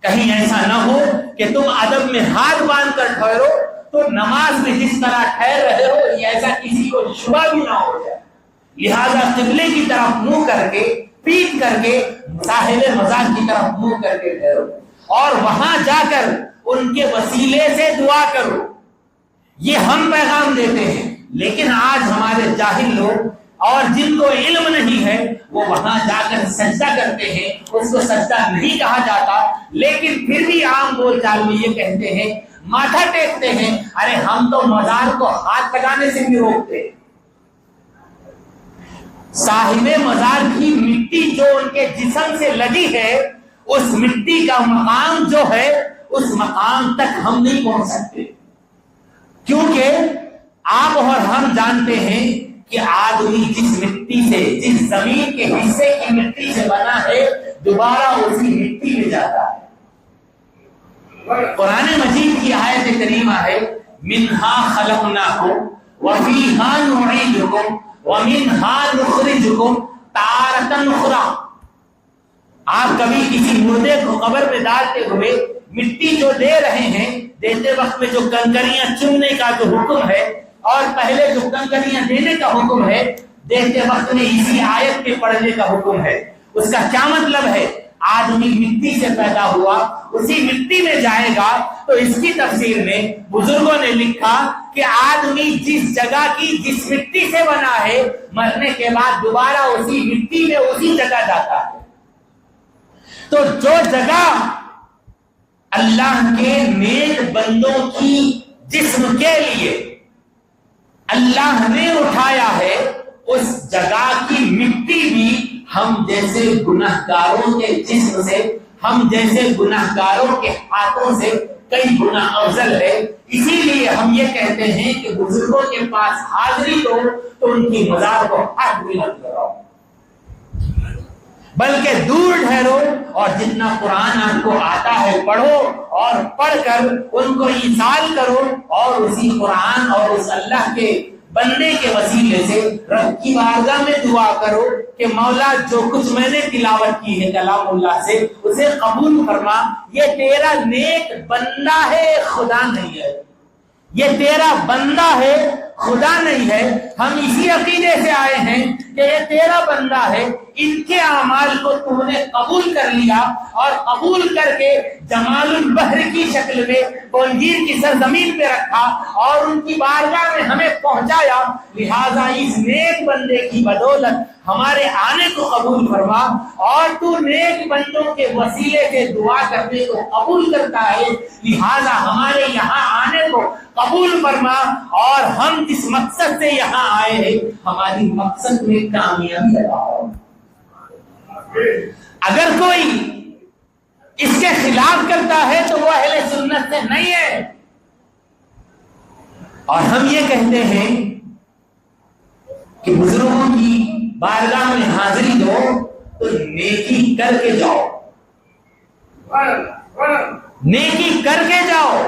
کہیں ایسا نہ ہو کہ تم ادب میں ہاتھ باندھ کر ٹھہرو تو نماز میں جس طرح ٹھہر رہے ہو ایسا کسی کو شبہ بھی نہ ہو جائے، لہذا قبلے کی طرف منہ کر کے پیٹ کر کے صاحب مزار کی طرف منہ کر کے ٹھہرو اور وہاں جا کر ان کے وسیلے سے دعا کرو۔ یہ ہم پیغام دیتے ہیں، لیکن آج ہمارے جاہل لوگ اور جن کو علم نہیں ہے وہ وہاں جا کر سجدہ کرتے ہیں، اس کو سجدہ نہیں کہا جاتا، لیکن پھر بھی عام بول چال میں یہ کہتے ہیں، ماتھا ٹیکتے ہیں، ارے ہم تو مزار کو ہاتھ لگانے سے بھی روکتے۔ صاحب مزار کی مٹی جو ان کے جسم سے لگی ہے، اس مٹی کا مقام جو ہے اس مقام تک ہم نہیں پہنچ سکتے، کیونکہ آپ اور ہم جانتے ہیں کہ آدمی جس مٹی سے، جس زمین کے حصے کی مٹی سے بنا ہے، دوبارہ اسی مٹی میں جاتا ہے۔ قرآن مجید کی آیت کریمہ ہے، منہا خلقناکم وفیہا نعیدکم ومنہا نخرجکم تارۃ اخری۔ آپ کبھی کسی مردے کو قبر میں ڈالتے ہوئے مٹی جو دے رہے ہیں، دیتے وقت میں جو کنکریاں چننے کا جو حکم ہے اور پہلے جو کنکریاں دینے کا حکم ہے، دیتے وقت میں اسی آیت کے پڑھنے کا حکم ہے۔ اس کا کیا مطلب ہے؟ آدمی مٹی سے پیدا ہوا، اسی مٹی میں جائے گا، تو اس کی تفسیر میں بزرگوں نے لکھا کہ آدمی جس جگہ کی جس مٹی سے بنا ہے، مرنے کے بعد دوبارہ اسی مٹی میں اسی جگہ جاتا ہے۔ تو جو جگہ اللہ کے نیک بندوں کی جسم کے لیے اللہ نے اٹھایا ہے، اس جگہ کی مٹی بھی ہم جیسے گناہگاروں کے جسم سے، ہم جیسے گناہگاروں کے ہاتھوں سے کئی گنا افضل ہے۔ اسی لیے ہم یہ کہتے ہیں کہ بزرگوں کے پاس حاضری دو تو ان کی مزار کو ہاتھ بھی مت لگاؤ، بلکہ دور ٹھہرو اور جتنا قرآن آپ کو آتا ہے پڑھو، اور پڑھ کر ان کو ایصال کرو، اور اسی قرآن اور اس اللہ کے بندے کے وسیلے سے رب کی بارگاہ میں دعا کرو کہ مولا جو کچھ میں نے تلاوت کی ہے کلام اللہ سے، اسے قبول فرما۔ یہ تیرا نیک بندہ ہے، خدا نہیں ہے، یہ تیرا بندہ ہے، خدا نہیں ہے۔ ہم اسی عقیدے سے آئے ہیں کہ یہ تیرا بندہ ہے، ان کے اعمال کو تو نے قبول کر لیا، اور قبول کر کے جمال البحر کی شکل میں بنجیر کی سرزمین پہ رکھا اور ان کی بارگاہ میں ہمیں پہنچایا۔ لہذا اس نیک بندے کی بدولت ہمارے آنے کو قبول فرما، اور تو نیک بندوں کے وسیلے سے دعا کرنے کو قبول کرتا ہے، لہذا ہمارے یہاں آنے کو قبول فرما، اور ہم جس مقصد سے یہاں آئے ہیں ہماری مقصد میں کامیابی لگاؤ۔ اگر کوئی اس کے خلاف کرتا ہے تو وہ اہل سنت سے نہیں ہے، اور ہم یہ کہتے ہیں کہ بزرگوں کی بارگاہ میں حاضری دو تو نیکی کر کے جاؤ، نیکی کر کے جاؤ،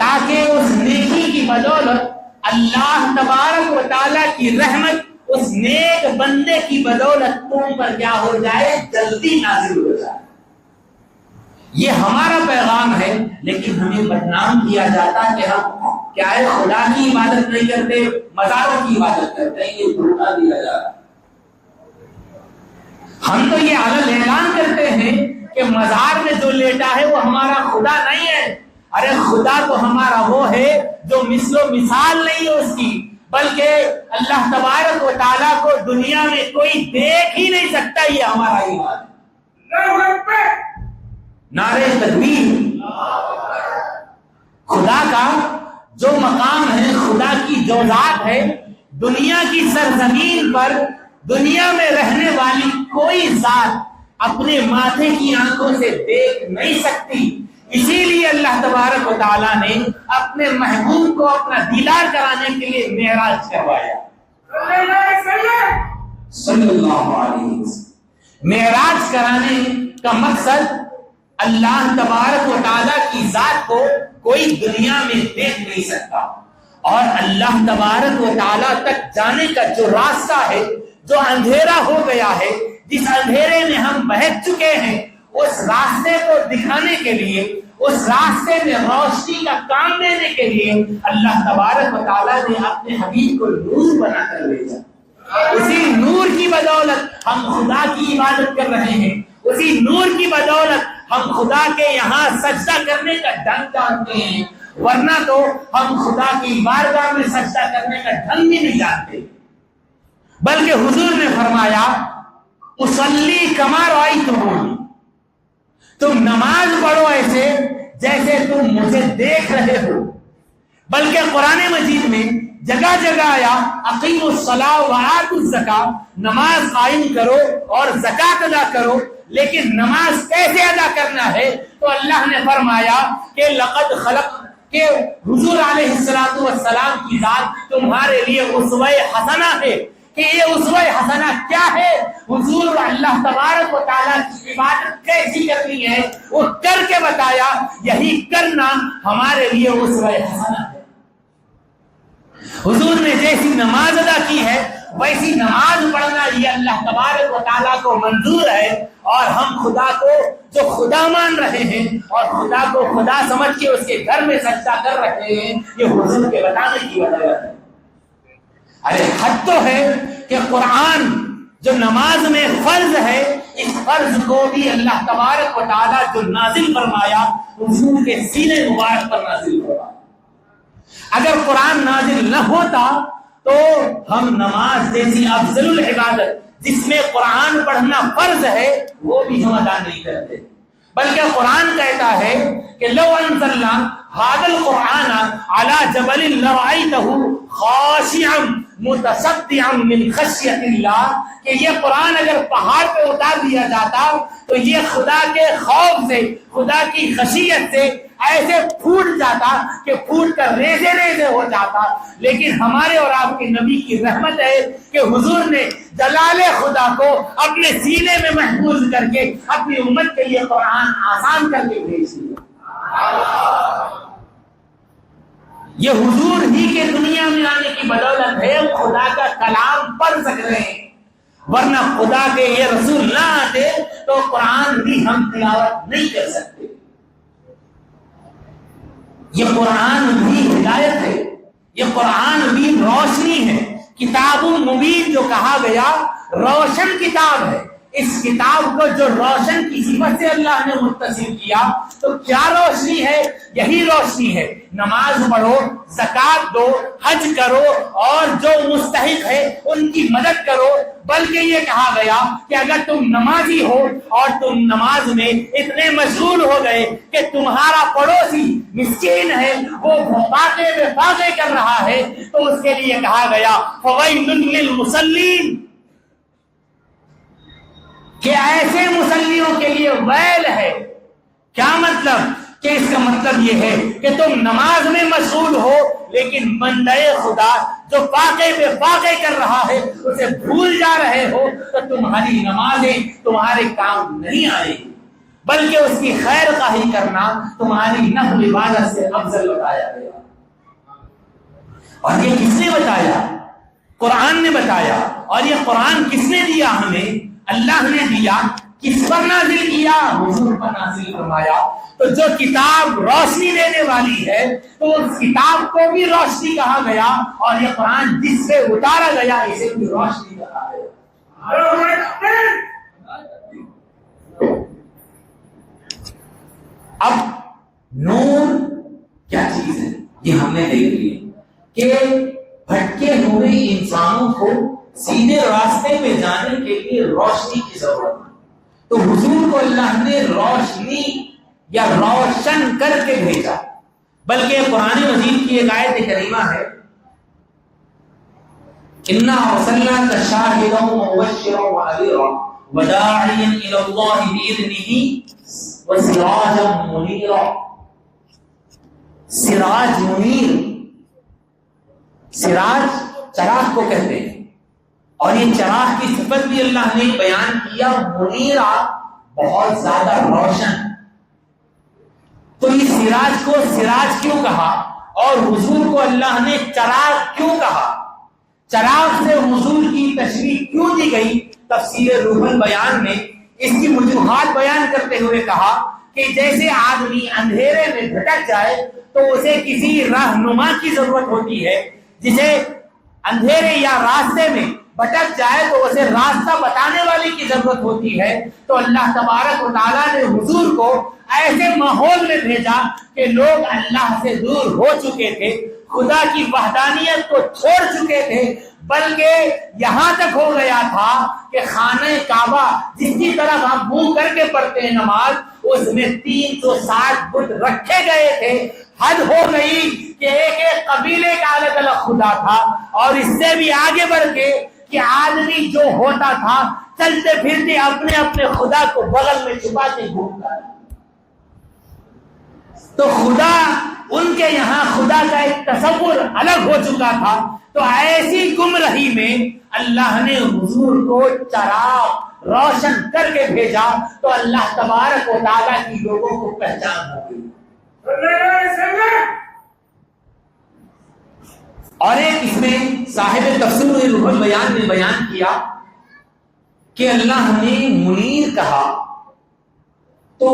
تاکہ اس نیکی کی بدولت اللہ تبارک و تعالیٰ کی رحمت اس نیک بندے کی بدولت تم پر کیا ہو جائے، جلدی نازل ہو جائے۔ یہ ہمارا پیغام ہے، لیکن ہمیں بدنام کیا جاتا کہ ہم کیا ہے، خدا کی عبادت نہیں کرتے، مزاروں کی عبادت کرتے ہیں، یہ دھوکہ دیا جا رہا ہے۔ ہم تو یہ اعلان کرتے ہیں کہ مزار میں جو لیٹا ہے وہ ہمارا خدا نہیں ہے۔ ارے خدا تو ہمارا وہ ہے جو مثل و مثال نہیں ہے اس کی، بلکہ اللہ تبارک و تعالیٰ کو دنیا میں کوئی دیکھ ہی نہیں سکتا، یہ ہمارا ایمان ہے۔ نعرہ تکبیر! خدا کا جو مقام ہے، خدا کی جو ذات ہے، دنیا کی سرزمین پر دنیا میں رہنے والی کوئی ذات اپنے ماتھے کی آنکھوں سے دیکھ نہیں سکتی، اسی لیے اللہ تبارک و تعالیٰ نے اپنے محبوب کو اپنا دیدار کرانے کے لیے معراج کروایا۔ صلی اللہ علیہ وسلم۔ معراج کرانے کا مقصد اللہ تبارک و تعالیٰ کی ذات کو کوئی دنیا میں دیکھ نہیں سکتا، اور اللہ تبارک و تعالیٰ تک جانے کا جو راستہ ہے، جو اندھیرا ہو گیا ہے، جس اندھیرے میں ہم بہت چکے ہیں، اس راستے کو دکھانے کے لیے، اس راستے میں روشنی کا کام دینے کے لیے اللہ تبارک و تعالیٰ نے اپنے حبیب کو نور بنا کر بھیجا۔ اسی نور کی بدولت ہم خدا کی عبادت کر رہے ہیں، اسی نور کی بدولت ہم خدا کے یہاں سجدہ کرنے کا ڈھنگ جانتے ہیں، ورنہ تو ہم خدا کی بارگاہ میں سجدہ کرنے کا ڈھنگ بھی نہیں جانتے۔ بلکہ حضور نے فرمایا اصلی کما رأیتمونی، تم نماز پڑھو ایسے جیسے تم مجھے دیکھ رہے ہو۔ بلکہ قرآن مجید میں جگہ جگہ آیا اقیموا الصلاۃ وآتوا الزکاۃ، نماز قائم کرو اور زکات ادا کرو، لیکن نماز کیسے ادا کرنا ہے؟ تو اللہ نے فرمایا کہ لقد خلق، کہ حضور علیہ السلام کی ذات تمہارے لیے اسوہ حسنہ ہے۔ کہ یہ اسوہ حسنہ کیا ہے؟ حضور اللہ تبارک و تعالیٰ کی عبادت کیسی کرنی ہے وہ کر کے بتایا، یہی کرنا ہمارے لیے اسوہ حسنہ ہے۔ حضور نے جیسی نماز ادا کی ہے ویسی نماز پڑھنا یہ اللہ تبارک و تعالیٰ کو منظور ہے، اور ہم خدا کو جو خدا مان رہے ہیں اور خدا کو خدا سمجھ کے اس کے گھر میں سجدہ کر رہے ہیں، یہ حضور کے بتانے کی وجہ ہے۔ ارے حد تو ہے کہ قرآن جو نماز میں فرض ہے، اس فرض کو بھی اللہ تبارک و تعالیٰ جو نازل فرمایا حضور کے سینے مبارک پر نازل فرمایا۔ اگر قرآن نازل نہ ہوتا تو ہم نماز جیسی افضل العبادت جس میں قرآن پڑھنا فرض ہے وہ بھی ہم ادا نہیں کرتے، بلکہ قرآن کہتا ہے کہ لو انزلنا هذا القرآن على جبل لرأيته خاشعا متصدعا من خشیت اللہ، کہ یہ قرآن اگر پہاڑ پہ اتار دیا جاتا تو یہ خدا کے خوف سے، خدا کی خشیت سے ایسے پھوٹ جاتا کہ پھوٹ کر ریزے ریزے ہو جاتا۔ لیکن ہمارے اور آپ کے نبی کی رحمت ہے کہ حضور نے جلال خدا کو اپنے سینے میں محفوظ کر کے اپنی امت کے لیے قرآن آسان کر کے بھیج دیا۔ یہ حضور ہی کے دنیا میں آنے کی بدولت ہے خدا کا کلام پڑھ سک رہے ہیں، ورنہ خدا کے یہ رسول نہ آتے تو قرآن بھی ہم تلاوت نہیں کر سکتے۔ یہ قرآن بھی ہدایت ہے، یہ قرآن بھی روشنی ہے۔ کتاب مبین جو کہا گیا روشن کتاب ہے، اس کتاب کو جو روشن کی صفت سے اللہ نے متصل کیا تو کیا روشنی ہے؟ یہی روشنی ہے۔ نماز پڑھو، زکات دو، حج کرو، اور جو مستحق ہے ان کی مدد کرو۔ بلکہ یہ کہا گیا کہ اگر تم نمازی ہو اور تم نماز میں اتنے مشغول ہو گئے کہ تمہارا پڑوسی مسکین ہے، وہ فاقے بے فاقے کر رہا ہے، تو اس کے لیے کہا گیا فویل للمصلین، کہ ایسے مصلیوں کے لیے ویل ہے۔ کیا مطلب؟ کہ اس کا مطلب یہ ہے کہ تم نماز میں مشغول ہو لیکن بندے خدا جو فاقے بے فاقے کر رہا ہے اسے بھول جا رہے ہو، تو تمہاری نمازیں تمہارے کام نہیں آئے گی، بلکہ اس کی خیر خواہی کرنا تمہاری نفل عبادت سے افضل بتایا گیا۔ اور یہ کس نے بتایا؟ قرآن نے بتایا۔ اور یہ قرآن کس نے دیا ہمیں؟ اللہ نے دیا۔ کس پر نازل کیا؟ حضور پر نازل فرمایا۔ تو جو کتاب روشنی دینے والی ہے تو اس کتاب کو بھی روشنی کہا گیا، اور یہ قرآن جس سے اتارا گیا اسے بھی روشنی کہا گیا۔ اب نور کیا چیز ہے یہ ہم نے دیکھ لیا کہ بھٹکے ہوئے انسانوں کو سیدھے راستے میں جانے کے لیے روشنی کی ضرورت ہے۔ تو حضور کو اللہ نے روشنی یا روشن کر کے بھیجا۔ بلکہ قرآن مجید کی ایک آیت کریمہ ہے انا ارسلناک شاہدا ومبشرا ونذیرا وداعیا الی اللہ باذنہ وسراجا منیرا. سراج منیر، سراج چراغ کو کہتے ہیں، اور یہ چراغ کی صفت بھی اللہ نے بیان کیا، منیرا بہت زیادہ روشن. تو یہ سراج کو سراج کیوں کہا اور حضور کو اللہ نے چراغ کیوں کہا؟ چراغ سے حضور کی تشریح کیوں دی گئی؟ تفسیر روح البیان میں اس کی وجوہات بیان کرتے ہوئے کہا کہ جیسے آدمی اندھیرے میں بھٹک جائے تو اسے کسی رہنما کی ضرورت ہوتی ہے، جسے اندھیرے یا راستے میں بھٹک جائے تو اسے راستہ بتانے والے کی ضرورت ہوتی ہے. تو اللہ تبارک و تعالیٰ نے حضور کو ایسے ماحول میں بھیجا کہ لوگ اللہ سے دور ہو چکے تھے، خدا کی وحدانیت کو چھوڑ چکے تھے، بلکہ یہاں تک ہو گیا تھا کہ خانہ کعبہ جس کی طرف ہم منہ کر کے پڑھتے ہیں نماز، اس میں 360 بت رکھے گئے تھے. حد ہو گئی کہ ایک ایک قبیلے کا الگ الگ خدا تھا، اور اس سے بھی آگے بڑھ کے کہ آدمی جو ہوتا تھا چلتے پھرتے اپنے اپنے خدا کو بغل میں چھپاتے گھومتا. تو خدا، ان کے یہاں خدا کا ایک تصور الگ ہو چکا تھا. تو ایسی گمراہی میں اللہ نے حضور کو چراغ روشن کر کے بھیجا، تو اللہ تبارک و تعالیٰ کی لوگوں کو پہچان ہو گئی. اور ایک اس میں صاحب تفسیر روح البیان نے بیان کیا کہ اللہ نے منیر کہا تو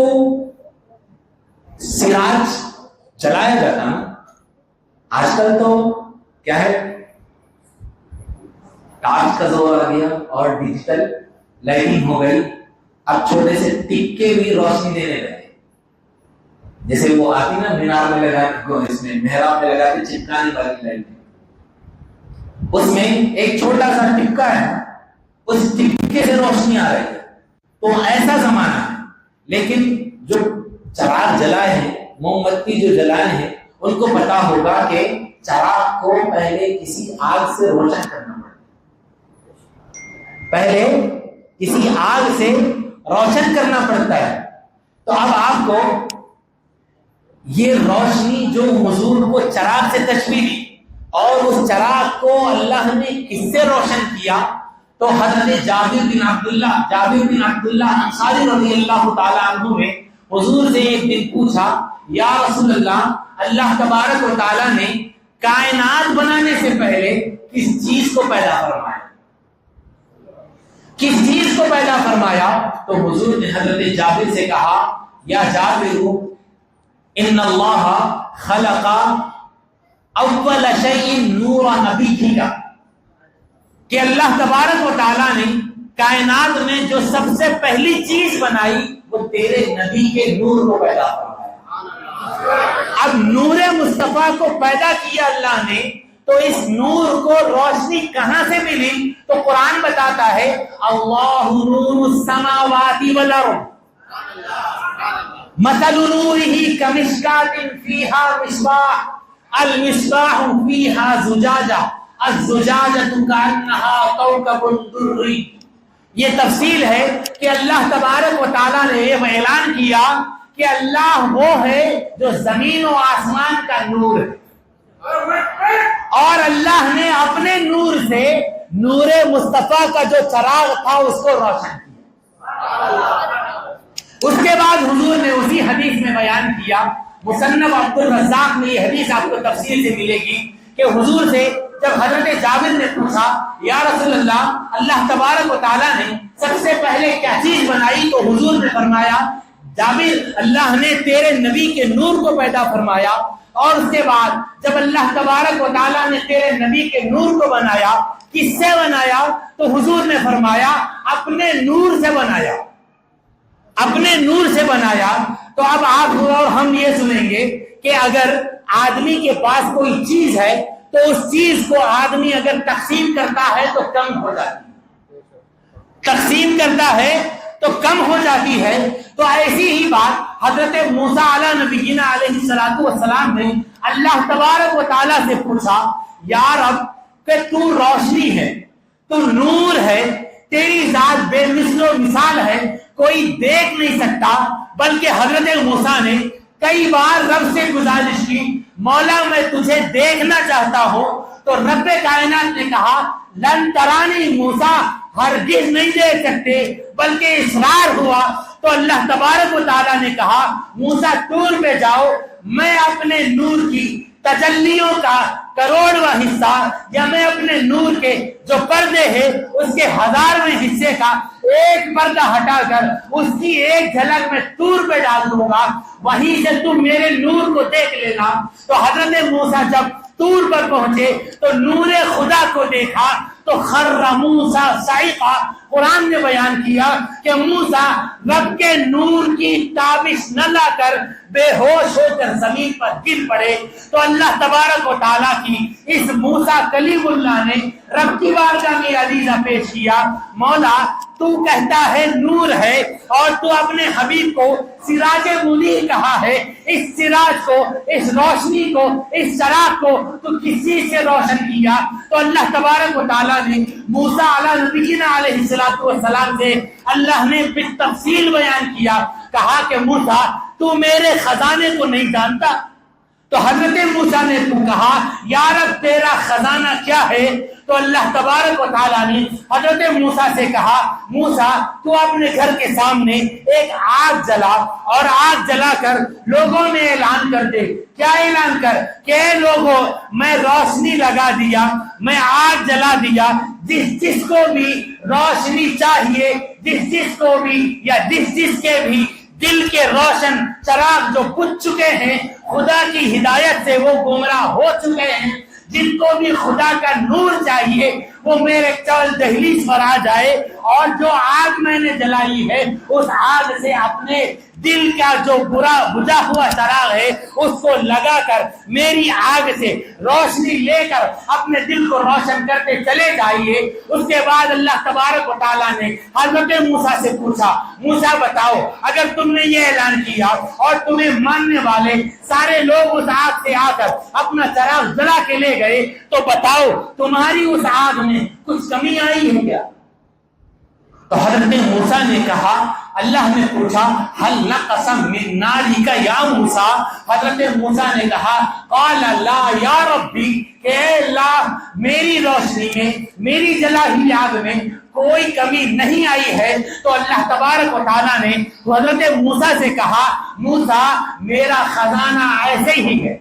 سراج جلایا جاتا نا. آج کل تو کیا ہے، ٹارچ کا زور آ گیا اور ڈیجیٹل لائٹنگ ہو گئی. اب چھوٹے سے ٹکے بھی روشنی دینے لگے، جیسے وہ آتی نا مینار میں لگا، اس میں محراب میں لگا کے چپکانے والی لائٹ، اس میں ایک چھوٹا سا ٹپکا ہے، اس ٹپکے سے روشنی آ رہی ہے. تو ایسا زمانہ ہے. لیکن جو چراغ جلائے ہیں، موم بتی جو جلائے ہیں، ان کو پتا ہوگا کہ چراغ کو پہلے کسی آگ سے روشن کرنا پڑتا ہے، پہلے کسی آگ سے روشن کرنا پڑتا ہے. تو اب آپ کو یہ روشنی جو حضور کو چراغ سے تشبیہ دی، اور اس چراغ کو اللہ نے کس سے روشن کیا؟ تو حضرت جابر بن عبداللہ انصاری رضی اللہ تعالیٰ عنہ نے حضور سے ایک دن پوچھا، یا رسول اللہ، اللہ تبارک و تعالیٰ نے کائنات بنانے سے پہلے کس چیز کو پیدا فرمایا؟ کس چیز کو پیدا فرمایا؟ تو حضور نے حضرت جابر سے کہا، یا جابر، ان اللہ خلق اول شیء نور نبی کا، کہ اللہ تبارک و تعالیٰ نے کائنات میں جو سب سے پہلی چیز بنائی وہ تیرے نبی کے نور کو پیدا فرمایا. اب نور مصطفیٰ کو پیدا کیا اللہ نے، تو اس نور کو روشنی کہاں سے ملی؟ تو قرآن بتاتا ہے، اللہ نور السماوات والارض مثل نورہ کمشکاۃ فیہا مصباح المصباح فیہا زجاجہ الزجاجۃ کأنہا کوکب درری. یہ تفصیل ہے کہ اللہ تبارک و تعالیٰ نے یہ اعلان کیا کہ اللہ وہ ہے جو زمین و آسمان کا نور ہے، اور اللہ نے اپنے نور سے نور مصطفیٰ کا جو چراغ تھا اس کو روشن کیا. اس کے بعد حضور نے اسی حدیث میں بیان کیا، مصنف عبد الرزاق میں یہ حدیث آپ کو تفصیل سے ملے گی کہ حضور سے جب حضرت جابر نے پوچھا، یا رسول اللہ، اللہ تبارک و تعالیٰ نے سب سے پہلے کیا چیز بنائی؟ تو حضور نے فرمایا، جابر، اللہ نے تیرے نبی کے نور کو پیدا فرمایا. اور اس کے بعد جب اللہ تبارک و تعالیٰ نے تیرے نبی کے نور کو بنایا، کس سے بنایا؟ تو حضور نے فرمایا، اپنے نور سے بنایا، اپنے نور سے بنایا. تو اب آپ اور ہم یہ سنیں گے کہ اگر آدمی کے پاس کوئی چیز ہے تو اس چیز کو آدمی اگر تقسیم کرتا ہے تو کم ہو جاتی ہے، تقسیم کرتا ہے تو کم ہو جاتی ہے. تو ایسی ہی بات حضرت موسیٰ علیہ نبینا علیہ الصلوۃ والسلام نے اللہ تبارک و تعالیٰ سے پوچھا، یا رب، کہ تو روشنی ہے, تو نور ہے, تیری ذات بے مثل و مثال ہے, کوئی دیکھ نہیں سکتا. بلکہ حضرت موسیٰ نے کئی بار رب سے گزارش کی, مولا میں تجھے دیکھنا چاہتا ہوں. تو رب کائنات نے کہا لن ترانی موسیٰ, ہرگز نہیں دیکھ سکتے, بلکہ اصرار ہوا. تو اللہ تبارک و تعالیٰ نے کہا موسیٰ طور پہ جاؤ, میں اپنے نور کی تجلیوں کا کروڑواں حصہ یا میں اپنے نور کے جو پردے ہیں اس کے 1000ویں حصے کا ایک پردہ ہٹا کر اس کی ایک جھلک میں طور پہ ڈال دوں گا, وہیں سے تم میرے نور کو دیکھ لینا. تو حضرت موسیٰ جب طور پر پہنچے تو نور خدا کو دیکھا تو خر موسیٰ صعقا. قرآن نے بیان کیا کہ موسیٰ رب کے نور کی تابش نہ لا کر بے ہوش ہو کر زمین پر گر پڑے. تو اللہ تبارک و تعالیٰ کی اس موسیٰ کلیم اللہ نے رب کی بارگاہ میں عریضہ پیش کیا, مولا تو کہتا ہے نور ہے اور تو اپنے حبیب کو سراج منیر کہا ہے, اس سراج کو, اس روشنی کو, اس چراغ کو تو کس چیز سے روشن کیا؟ تو اللہ تبارک و تعالیٰ نے موسیٰ علیہ نبینا علیہ السلام سے اللہ نے بالتفصیل بیان کیا, کہا کہ موسیٰ تو میرے خزانے کو نہیں جانتا. تو حضرت موسیٰ نے تو کہا یا رب تیرا خزانہ کیا ہے؟ تو اللہ تبارک و تعالیٰ نے حضرت موسیٰ سے کہا موسیٰ تو اپنے گھر کے سامنے ایک آگ جلا اور آگ جلا کر لوگوں میں اعلان کر دے. کیا اعلان کر کہ لوگوں میں روشنی لگا دیا, میں آگ جلا دیا, جس کو بھی روشنی چاہیے, جس کو بھی یا جس کے بھی دل کے روشن چراغ جو بجھ چکے ہیں خدا کی ہدایت سے, وہ گمراہ ہو چکے ہیں, جن کو بھی خدا کا نور چاہیے وہ میرے چول دہلیز پر آ جائے اور جو آگ میں نے جلائی ہے اس آگ سے اپنے دل کا جو برا بجھا ہوا چراغ ہے اس کو لگا کر میری آگ سے روشنی لے کر اپنے دل کو روشن کرتے چلے جائیے. اس کے بعد اللہ تبارک و تعالیٰ نے حضرت موسیٰ سے پوچھا موسیٰ بتاؤ اگر تم نے یہ اعلان کیا اور تمہیں ماننے والے سارے لوگ اس آگ سے آ کر اپنا چراغ جلا کے لے گئے تو بتاؤ تمہاری اس آگ میں کچھ کمی آئی ہے کیا؟ تو حضرت موسیٰ نے کہا, اللہ نے پوچھا ہل نقص من نارک یا موسیٰ. حضرت موسیٰ نے کہا قال لا یا ربی, کہ اللہ میری روشنی میں, میری جلا ہوئی آگ میں کوئی کمی نہیں آئی ہے. تو اللہ تبارک و تعالیٰ نے حضرت موسیٰ سے کہا موسیٰ میرا خزانہ ایسے ہی ہے,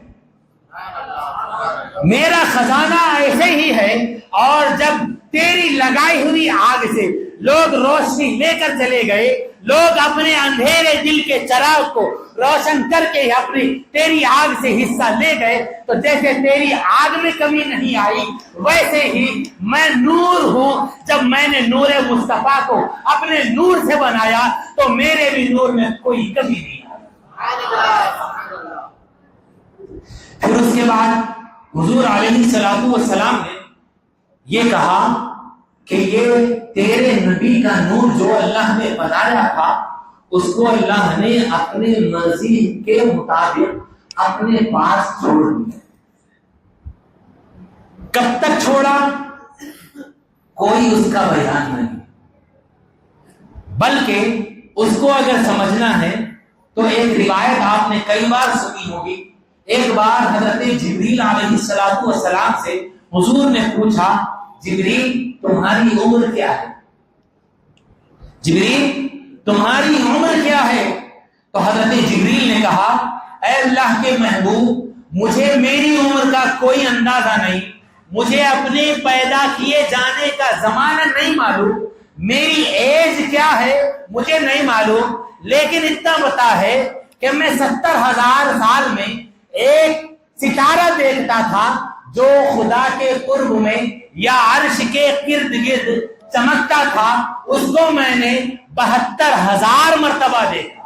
میرا خزانہ ایسے ہی ہے, اور جب تیری لگائی ہوئی آگ سے لوگ روشنی لے کر چلے گئے, لوگ اپنے اندھیرے دل کے چراغ کو روشن کر کے اپنی تیری آگ سے حصہ لے گئے, تو جیسے تیری آگ میں کمی نہیں آئی ویسے ہی میں نور ہوں. جب میں نے نور مصطفیٰ کو اپنے نور سے بنایا تو میرے بھی نور میں کوئی کمی نہیں آئی. پھر اس کے بعد حضور علیہ السلام نے یہ کہا کہ یہ تیرے نبی کا نور جو اللہ نے بنایا تھا اس کو اللہ نے اپنے مرضی کے مطابق اپنے پاس چھوڑ دیا. کب تک چھوڑا کوئی اس کا بیان نہیں, بلکہ اس کو اگر سمجھنا ہے تو ایک روایت آپ نے کئی بار سنی ہوگی. ایک بار حضرت جبریل علیہ السلام سے حضور نے پوچھا جبریل تمہاری عمر کیا ہے؟ جبریل تمہاری عمر کیا ہے؟ تو حضرت جبریل نے کہا اے اللہ کے محبوب مجھے میری عمر کا کوئی اندازہ نہیں, مجھے اپنے پیدا کیے جانے کا زمانہ نہیں معلوم, میری ایج کیا ہے مجھے نہیں معلوم, لیکن اتنا پتا ہے کہ میں 70,000 سال میں ایک ستارہ دیکھتا تھا جو خدا کے قرب میں یا عرش کے گرد گرد چمکتا تھا, اس کو میں نے 72,000 مرتبہ دیکھا.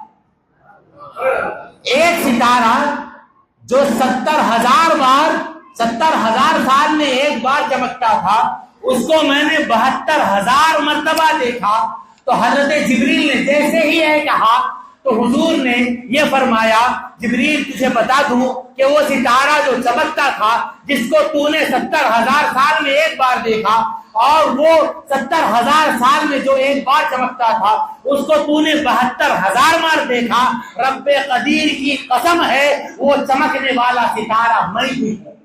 ایک ستارہ جو 70,000 سال میں ایک بار چمکتا تھا اس کو میں نے 72,000 مرتبہ دیکھا. تو حضرت جبریل نے جیسے ہی یہ کہا تو حضور نے یہ فرمایا جبریل تجھے بتا دوں کہ وہ ستارہ جو چمکتا تھا جس کو تو نے 70,000 سال میں ایک بار دیکھا اور وہ 70,000 سال میں جو ایک بار چمکتا تھا اس کو تو نے 72,000 بار دیکھا، رب قدیر کی قسم ہے وہ چمکنے والا ستارہ میں ہی ہوں۔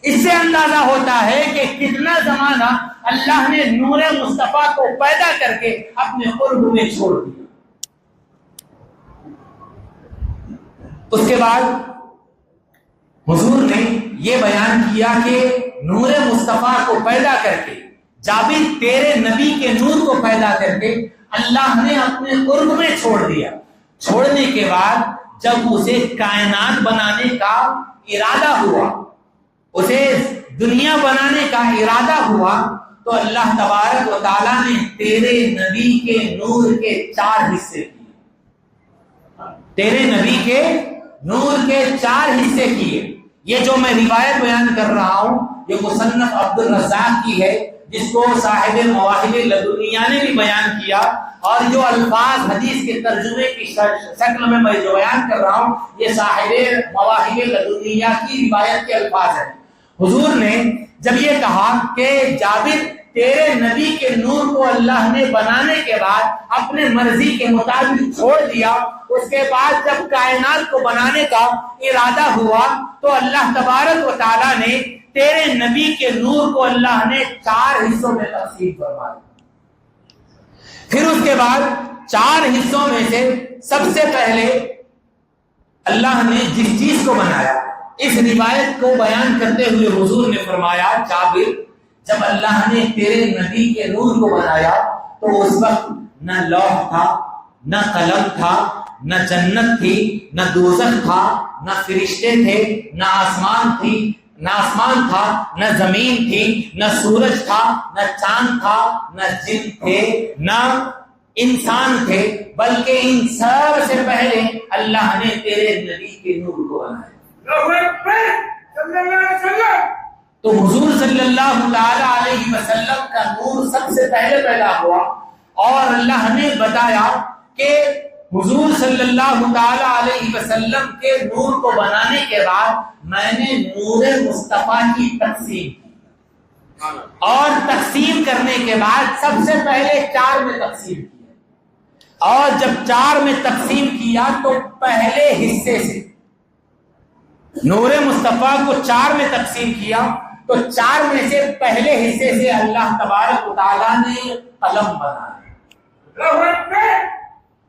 اس سے اندازہ ہوتا ہے کہ کتنا زمانہ اللہ نے نور مصطفیٰ کو پیدا کر کے اپنے قرب میں چھوڑ دیا۔ اس کے بعد حضور نے یہ بیان کیا کہ نور مصطفیٰ کو پیدا کر کے، جابر تیرے نبی کے نور کو پیدا کر کے اللہ نے اپنے قرب میں چھوڑ دیا۔ چھوڑنے کے بعد جب اسے کائنات بنانے کا ارادہ ہوا، اسے دنیا بنانے کا ارادہ ہوا، تو اللہ تبارک و تعالیٰ نے تیرے نبی کے نور کے 4 حصے کیے، تیرے نبی کے نور کے 4 حصے کیے۔ یہ جو میں روایت بیان کر رہا ہوں یہ مصنف عبد الرزاق کی ہے، جس کو صاحب مواہب لدنیہ نے بھی بیان کیا، اور جو الفاظ حدیث کے ترجمے کی شکل میں جو بیان کر رہا ہوں یہ صاحب مواہب لدنیہ کی روایت کے الفاظ ہیں۔ حضور نے جب یہ کہا کہ جابر تیرے نبی کے نور کو اللہ نے بنانے کے بعد اپنے مرضی کے مطابق چھوڑ دیا، اس کے بعد جب کائنات کو بنانے کا ارادہ ہوا تو اللہ تبارک و تعالیٰ نے تیرے نبی کے نور کو اللہ نے 4 حصوں میں تقسیم فرمایا۔ پھر اس کے بعد 4 حصوں میں سے سب سے پہلے اللہ نے جس چیز کو بنایا، اس روایت کو بیان کرتے ہوئے حضور نے فرمایا جابر جب اللہ نے تیرے نبی کے نور کو بنایا تو اس وقت نہ لوح تھا، نہ قلم تھا، نہ جنت تھی، نہ دوزخ تھا، نہ فرشتے تھے، نہ آسمان تھا، نہ زمین تھی، نہ سورج تھا، نہ چاند تھا، نہ جن تھے، نہ انسان تھے، بلکہ ان سب سے پہلے اللہ نے تیرے نبی کے نور کو بنایا۔ تو حضور صلی اللہ تعالی علیہ وسلم کا نور سب سے پہلے پیدا ہوا، اور اللہ نے بتایا کہ حضور صلی اللہ تعالی علیہ وسلم کے نور کو بنانے کے بعد میں نے نور مصطفیٰ کی تقسیم کی، اور تقسیم کرنے کے بعد سب سے پہلے 4 میں تقسیم کیا، اور جب 4 میں تقسیم کیا تو پہلے حصے سے نور مصطفیٰ کو 4 میں تقسیم کیا تو 4 میں سے پہلے حصے سے اللہ تبارک و تعالیٰ نے قلم بنایا،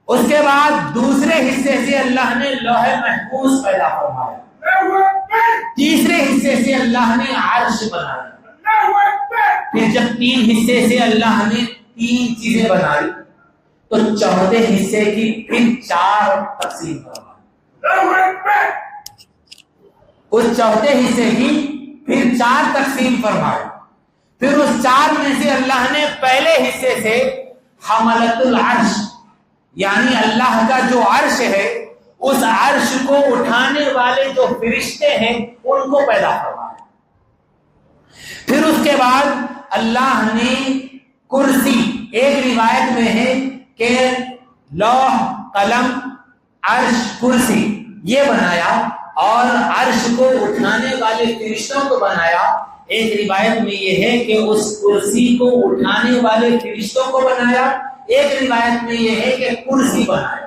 اس کے بعد دوسرے حصے سے اللہ نے لوح محفوظ پیدا فرمایا، تیسرے حصے سے اللہ نے عرش بنایا، پھر جب 3 حصے سے اللہ نے 3 چیزیں بنائی تو چوتھے حصے کی پھر 4 تقسیم فرمائی، اس چوتھے حصے کی پھر 4 تقسیم فرمائی، پھر اس 4 میں سے اللہ نے پہلے حصے سے حملۃ العرش یعنی اللہ کا جو عرش ہے اس عرش کو اٹھانے والے جو فرشتے ہیں ان کو پیدا فرمایا، پھر اس کے بعد اللہ نے کرسی، ایک روایت میں ہے کہ لوح قلم عرش کرسی یہ بنایا، اور عرش کو اٹھانے والے فرشتوں کو بنایا، ایک روایت میں یہ ہے کہ اس کرسی کو اٹھانے والے فرشتوں کو بنایا، ایک روایت میں یہ ہے کہ کرسی بنایا۔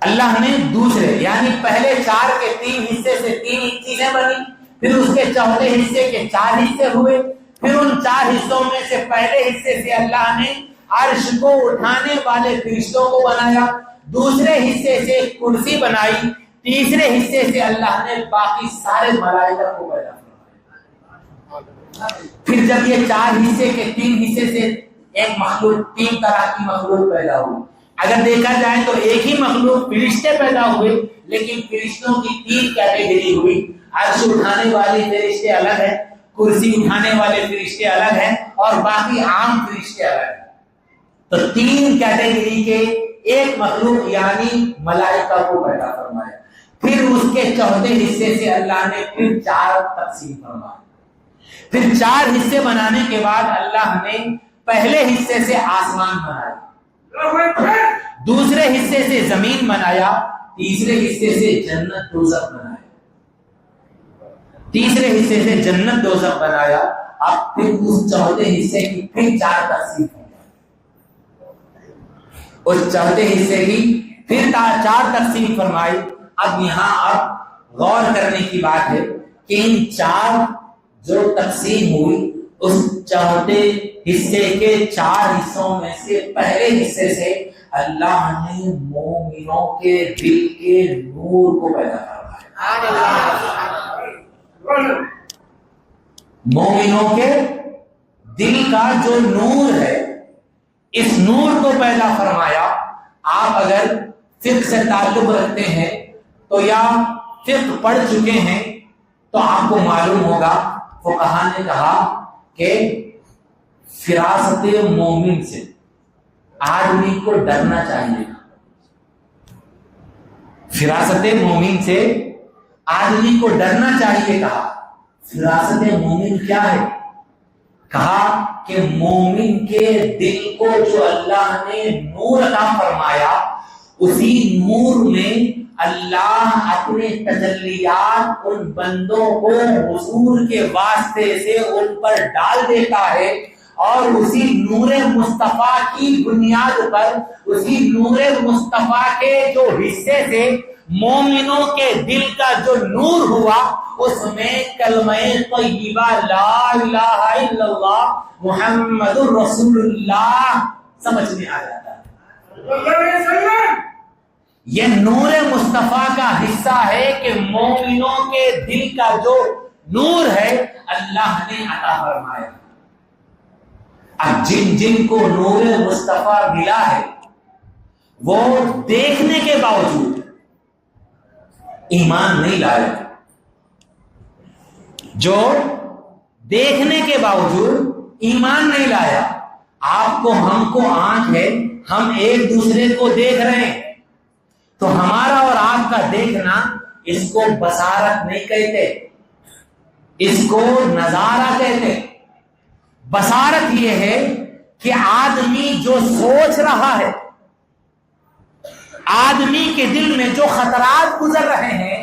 اللہ نے دوسرے یعنی پہلے 4 کے 3 حصے سے 3 چیزیں بنی، پھر اس کے چوتھے حصے کے 4 حصے ہوئے، پھر ان 4 حصوں میں سے پہلے حصے سے اللہ نے عرش کو اٹھانے والے فرشتوں کو بنایا، دوسرے حصے سے کرسی بنائی، تیسرے حصے سے اللہ نے باقی سارے ملائکہ کو پیدا فرمایا۔ پھر جب یہ 4 حصے کے 3 حصے سے ایک مخلوق، 3 طرح کی مخلوق پیدا ہوئی۔ اگر دیکھا جائے تو ایک ہی مخلوق فرشتے پیدا ہوئے، لیکن فرشتوں کی 3 کیٹیگری ہوئی، عرش اٹھانے والے فرشتے الگ ہیں، کرسی اٹھانے والے فرشتے الگ ہیں، اور باقی عام فرشتے الگ ہیں۔ تو 3 کیٹیگری کے ایک مخلوق یعنی ملائکہ کو پیدا فرمایا، پھر اس کے چوتھے حصے سے اللہ نے پھر 4 تقسیم فرمایا، پھر 4 حصے بنانے کے بعد اللہ نے پہلے حصے سے آسمان بنایا، دوسرے حصے سے زمین بنایا، تیسرے حصے سے جنت دوزخ بنایا، تیسرے حصے سے جنت دوزخ بنایا۔ اب پھر اس چوتھے حصے کی پھر 4 تقسیم ہو گئی، اس چوتھے حصے کی پھر 4 تقسیم فرمائی۔ اب یہاں غور کرنے کی بات ہے کہ ان 4 جو تقسیم ہوئی، اس چوتھے حصے کے 4 حصوں میں سے پہلے حصے سے اللہ نے مومنوں کے دل کے نور کو پیدا کروایا۔ مومنوں کے دل کا جو نور ہے، اس نور کو پیدا فرمایا۔ آپ اگر فقہ سے تعلق رکھتے ہیں تو یا فقہ پڑھ چکے ہیں تو آپ کو معلوم ہوگا، فقہا نے کہا کہ فراست مومن سے آدمی کو ڈرنا چاہیے۔ فراست مومن سے آدمی کو ڈرنا چاہیے۔ کہا فراست مومن کیا ہے؟ کہا کہ مومن کے دل کو جو اللہ نے نور عطا فرمایا، اسی نور میں اللہ اپنے تجلیات ان بندوں کو حضور کے واسطے سے ان پر ڈال دیتا ہے، اور اسی نور مصطفیٰ کی بنیاد پر، اسی نور مصطفیٰ کے جو حصے سے مومنوں کے دل کا جو نور ہوا، اس میں کلمہ طیبہ لا الہ الا اللہ محمد الرسول اللہ سمجھ میں آ جاتا ہے۔ یہ نور مصطفیٰ کا حصہ ہے کہ مومنوں کے دل کا جو نور ہے اللہ نے عطا فرمایا۔ اب جن جن کو نور مصطفیٰ ملا ہے، وہ دیکھنے کے باوجود ایمان نہیں لائے۔ جو دیکھنے کے باوجود ایمان نہیں لایا۔ آپ کو، ہم کو آنکھ ہے، ہم ایک دوسرے کو دیکھ رہے ہیں، تو ہمارا اور آپ کا دیکھنا، اس کو بصارت نہیں کہتے، اس کو نظارہ کہتے۔ بصارت یہ ہے کہ آدمی جو سوچ رہا ہے، آدمی کے دل میں جو خطرات گزر رہے ہیں،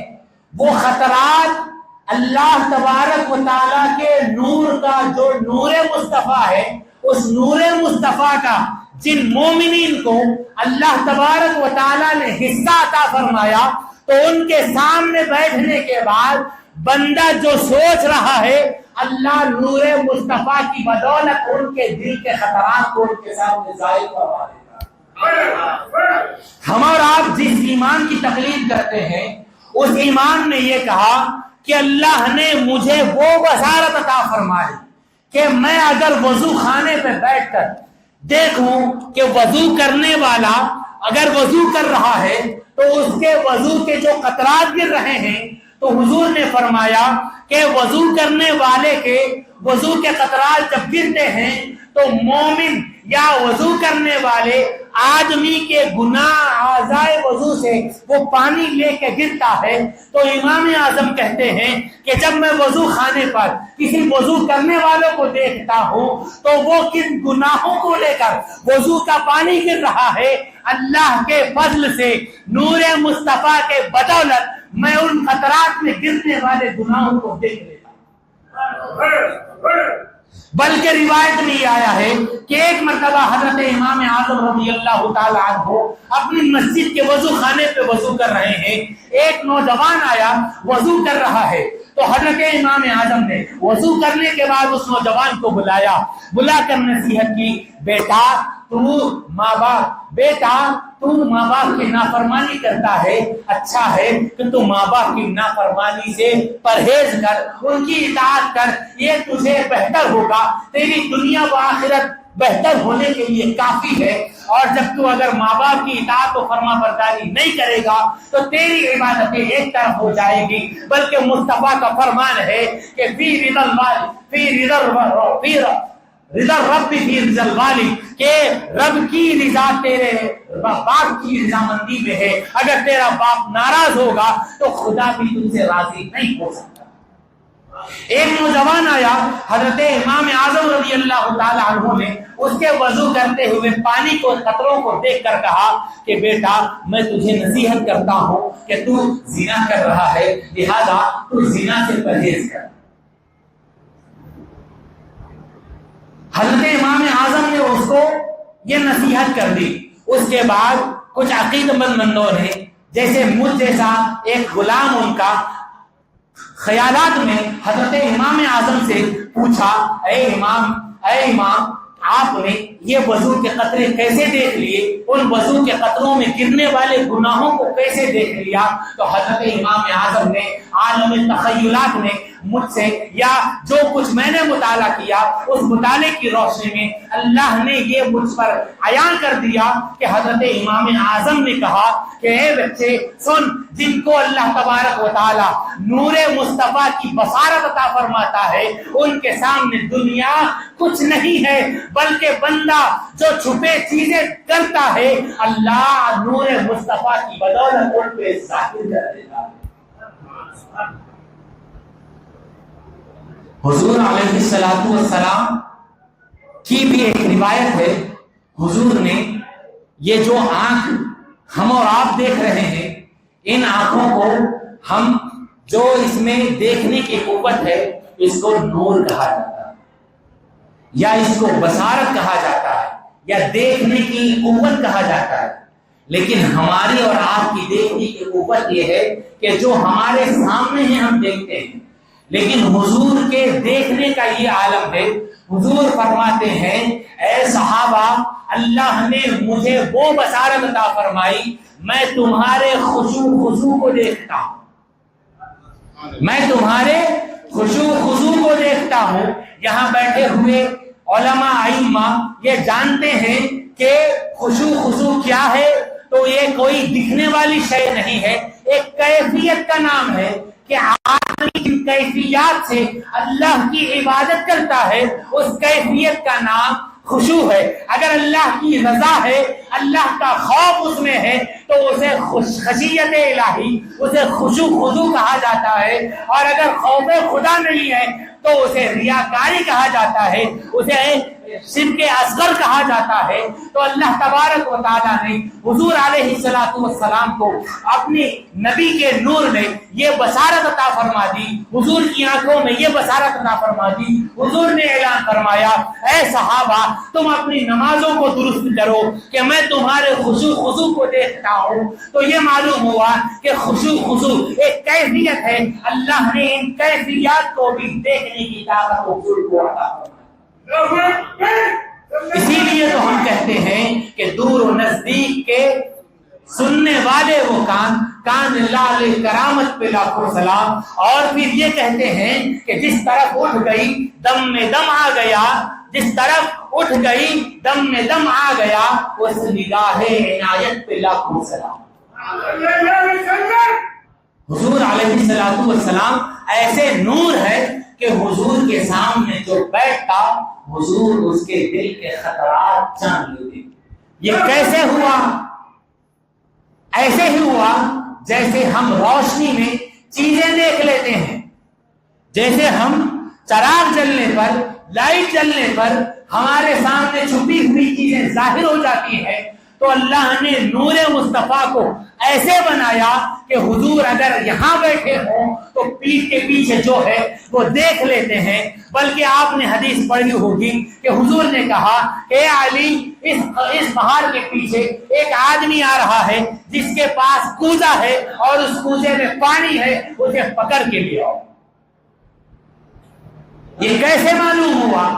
وہ خطرات اللہ تبارک و تعالیٰ کے نور کا جو نور مصطفیٰ ہے، اس نور مصطفیٰ کا جن مومنین کو اللہ تبارک و تعالیٰ نے حصہ عطا فرمایا، تو ان کے سامنے بیٹھنے کے بعد بندہ جو سوچ رہا ہے، اللہ نور مصطفیٰ کی بدولت ان کے دل کے خطرات کو ان کے سامنے ظاہر کروا دیتا۔ ہم اور آپ جس ایمان کی تقلید کرتے ہیں، اس ایمان نے یہ کہا کہ اللہ نے مجھے وہ بصارت عطا فرمائی کہ میں اگر وضو خانے پہ بیٹھ کر دیکھوں کہ وضو کرنے والا اگر وضو کر رہا ہے تو اس کے وضو کے جو قطرات گر رہے ہیں، تو حضور نے فرمایا کہ وضو کرنے والے کے وضو کے قطرات جب گرتے ہیں تو مومن یا وضو کرنے والے آدمی کے گناہ اعضائے وضو سے وہ پانی لے کے گرتا ہے۔ تو امام اعظم کہتے ہیں کہ جب میں وضو خانے پر کسی وضو کرنے والوں کو دیکھتا ہوں تو وہ کن گناہوں کو لے کر وضو کا پانی گر رہا ہے، اللہ کے فضل سے نور مصطفیٰ کے بدولت میں ان خطرات میں گرنے والے گناہوں کو دیکھ لیتا ہوں۔ بلکہ روایت میں یہ آیا ہے کہ ایک مرتبہ حضرت امام اعظم رضی اللہ تعالی عنہ اپنی مسجد کے وضو خانے پہ وضو کر رہے ہیں، ایک نوجوان آیا وضو کر رہا ہے، تو حضرت امام اعظم نے وضو کرنے کے بعد اس نوجوان کو بلا کر نصیحت کی، بیٹا تو ماں باپ کی نافرمانی کرتا ہے، اچھا ہے کہ تو ماں باپ کی نافرمانی سے پرہیز کر، ان کی اطاعت کر، یہ تجھے بہتر ہوگا، تیری دنیا و آخرت بہتر ہونے کے لیے کافی ہے۔ اور جب تو اگر ماں باپ کی اطاعت و فرما برداری نہیں کرے گا تو تیری عبادتیں ایک طرف ہو جائے گی، بلکہ مصطفیٰ کا فرمان ہے کہ رضا رب فی رضا الوالی، کہ رب کی رضا تیرے باپ کی رضامندی میں ہے، اگر تیرا باپ ناراض ہوگا تو خدا بھی تم سے راضی نہیں ہو سکتا۔ ایک نوجوان آیا، حضرت امام اعظم رضی اللہ تعالی عنہ نے اس کے وضو کرتے ہوئے پانی کو قطروں کو دیکھ کر کہا کہ بیٹا میں تجھے نصیحت کرتا ہوں کہ تو زنا کر رہا ہے، لہذا تو زنا سے پرہیز کر۔ حضرت امام اعظم نے اس کو یہ نصیحت کر دی۔ اس کے بعد کچھ عقیدت مندوں نے، جیسے مجھ جیسا ایک غلام، ان کا خیالات میں حضرت امام اعظم سے پوچھا، اے امام آپ نے یہ وضو کے قطرے کیسے دیکھ لیے؟ ان وضو کے قطروں میں گرنے والے گناہوں کو کیسے دیکھ لیا؟ تو حضرت امام اعظم نے عالم تخیلات میں مجھ سے، یا جو کچھ میں نے مطالعہ کیا اس مطالعے کی روشنی میں اللہ نے یہ مجھ پر عیان کر دیا کہ حضرت امام اعظم نے کہا کہ اے بچے سن، جن کو اللہ تبارک و تعالی نور مصطفیٰ کی بصارت عطا فرماتا ہے ان کے سامنے دنیا کچھ نہیں ہے، بلکہ بندہ جو چھپے چیزیں کرتا ہے اللہ نور مصطفیٰ کی بدولت ان پہ ظاہر کر دیتا ہے۔ حضور علیہ السلام کی بھی ایک روایت ہے، حضور نے یہ جو آنکھ ہم اور آپ دیکھ رہے ہیں، ان آنکھوں کو ہم جو اس میں دیکھنے کی قوت ہے اس کو نور کہا جاتا ہے، یا اس کو بصارت کہا جاتا ہے، یا دیکھنے کی قوت کہا جاتا ہے۔ لیکن ہماری اور آپ کی دیکھنے کی قوت یہ ہے کہ جو ہمارے سامنے ہیں ہم دیکھتے ہیں، لیکن حضور کے دیکھنے کا یہ عالم ہے۔ حضور فرماتے ہیں اے صحابہ اللہ نے مجھے وہ بصارت عطا فرمائی، میں تمہارے خضوع کو دیکھتا ہوں، میں تمہارے خضوع کو دیکھتا ہوں۔ یہاں بیٹھے ہوئے علماء ائمہ یہ جانتے ہیں کہ خضوع کیا ہے، تو یہ کوئی دکھنے والی شے نہیں ہے، ایک کیفیت کا نام ہے کہ آدمی جن کیفیات سے اللہ کی عبادت کرتا ہے اس کیفیت کا نام خشوع ہے۔ اگر اللہ کی رضا ہے، اللہ کا خوف اس میں ہے تو اسے خشیت الہی، اسے خضوع کہا جاتا ہے، اور اگر خوف خدا نہیں ہے تو اسے ریاکاری کہا جاتا ہے، اسے شرک اصغر کہا جاتا ہے۔ تو اللہ تبارک و تعالیٰ نے حضور علیہ السلام کو اپنی نبی کے نور میں یہ بصارت عطا فرما دی، حضور کی آنکھوں میں یہ بصارت عطا فرما دی۔ حضور نے اعلان فرمایا اے صحابہ تم اپنی نمازوں کو درست کرو کہ میں تمہارے خضوع کو دیکھتا ہوں۔ تو یہ معلوم ہوا کہ خضوع ایک کیفیت ہے، اللہ نے ان کیفیات کو بھی دیکھنے کی طاقت حضور کو عطا فرمائی۔ اسی لیے تو ہم کہتے ہیں کہ دور و نزدیک کے سننے والے وہ کان لال کرامت پہ لاکھوں سلام۔ اور پھر یہ کہتے ہیں کہ جس طرف اٹھ گئی دم میں دم آ گیا، جس طرف اٹھ گئی دم میں دم آ گیا، اس نگاہ عنایت پہ لاکھوں سلام۔ حضور علیہ السلام ایسے نور ہے کہ حضور کے سامنے جو بیٹھتا حضور اس کے دل کے خطرات جان لیتے۔ یہ کیسے ہوا؟ ایسے ہی ہوا جیسے ہم روشنی میں چیزیں دیکھ لیتے ہیں، جیسے ہم چراغ جلنے پر، لائٹ جلنے پر ہمارے سامنے چھپی ہوئی چیزیں ظاہر ہو جاتی ہیں۔ تو اللہ نے نور مصطفیٰ کو ایسے بنایا کہ حضور اگر یہاں بیٹھے ہوں تو پیٹھ کے پیچھے جو ہے وہ دیکھ لیتے ہیں۔ بلکہ آپ نے حدیث پڑھی ہوگی کہ حضور نے کہا اے علی اس پہاڑ کے پیچھے ایک آدمی آ رہا ہے جس کے پاس کوزہ ہے اور اس کوزے میں پانی ہے، اسے پکڑ کے لے آؤ۔ یہ کیسے معلوم ہوا؟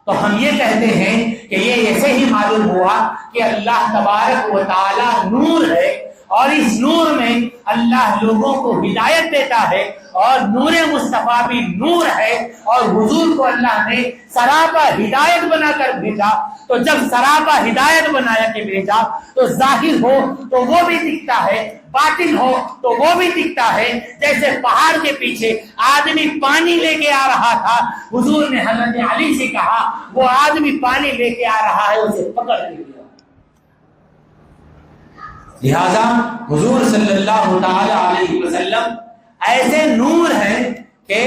تو ہم یہ کہتے ہیں کہ یہ ایسے ہی معلوم ہوا کہ اللہ تبارک و تعالی نور ہے، اور اس نور میں اللہ لوگوں کو ہدایت دیتا ہے، اور نور مصطفیٰ بھی نور ہے، اور حضور کو اللہ نے سراپا ہدایت بنا کر بھیجا۔ تو جب سراپا ہدایت بنا کے بھیجا تو ظاہر ہو تو وہ بھی دکھتا ہے، باطن ہو تو وہ بھی دکھتا ہے۔ جیسے پہاڑ کے پیچھے آدمی پانی لے کے آ رہا تھا، حضور نے حضرت علی سے کہا وہ آدمی پانی لے کے آ رہا ہے، اسے پکڑ کے لیا۔ لہذا حضور صلی اللہ تعالی علیہ وسلم ایسے نور ہیں کہ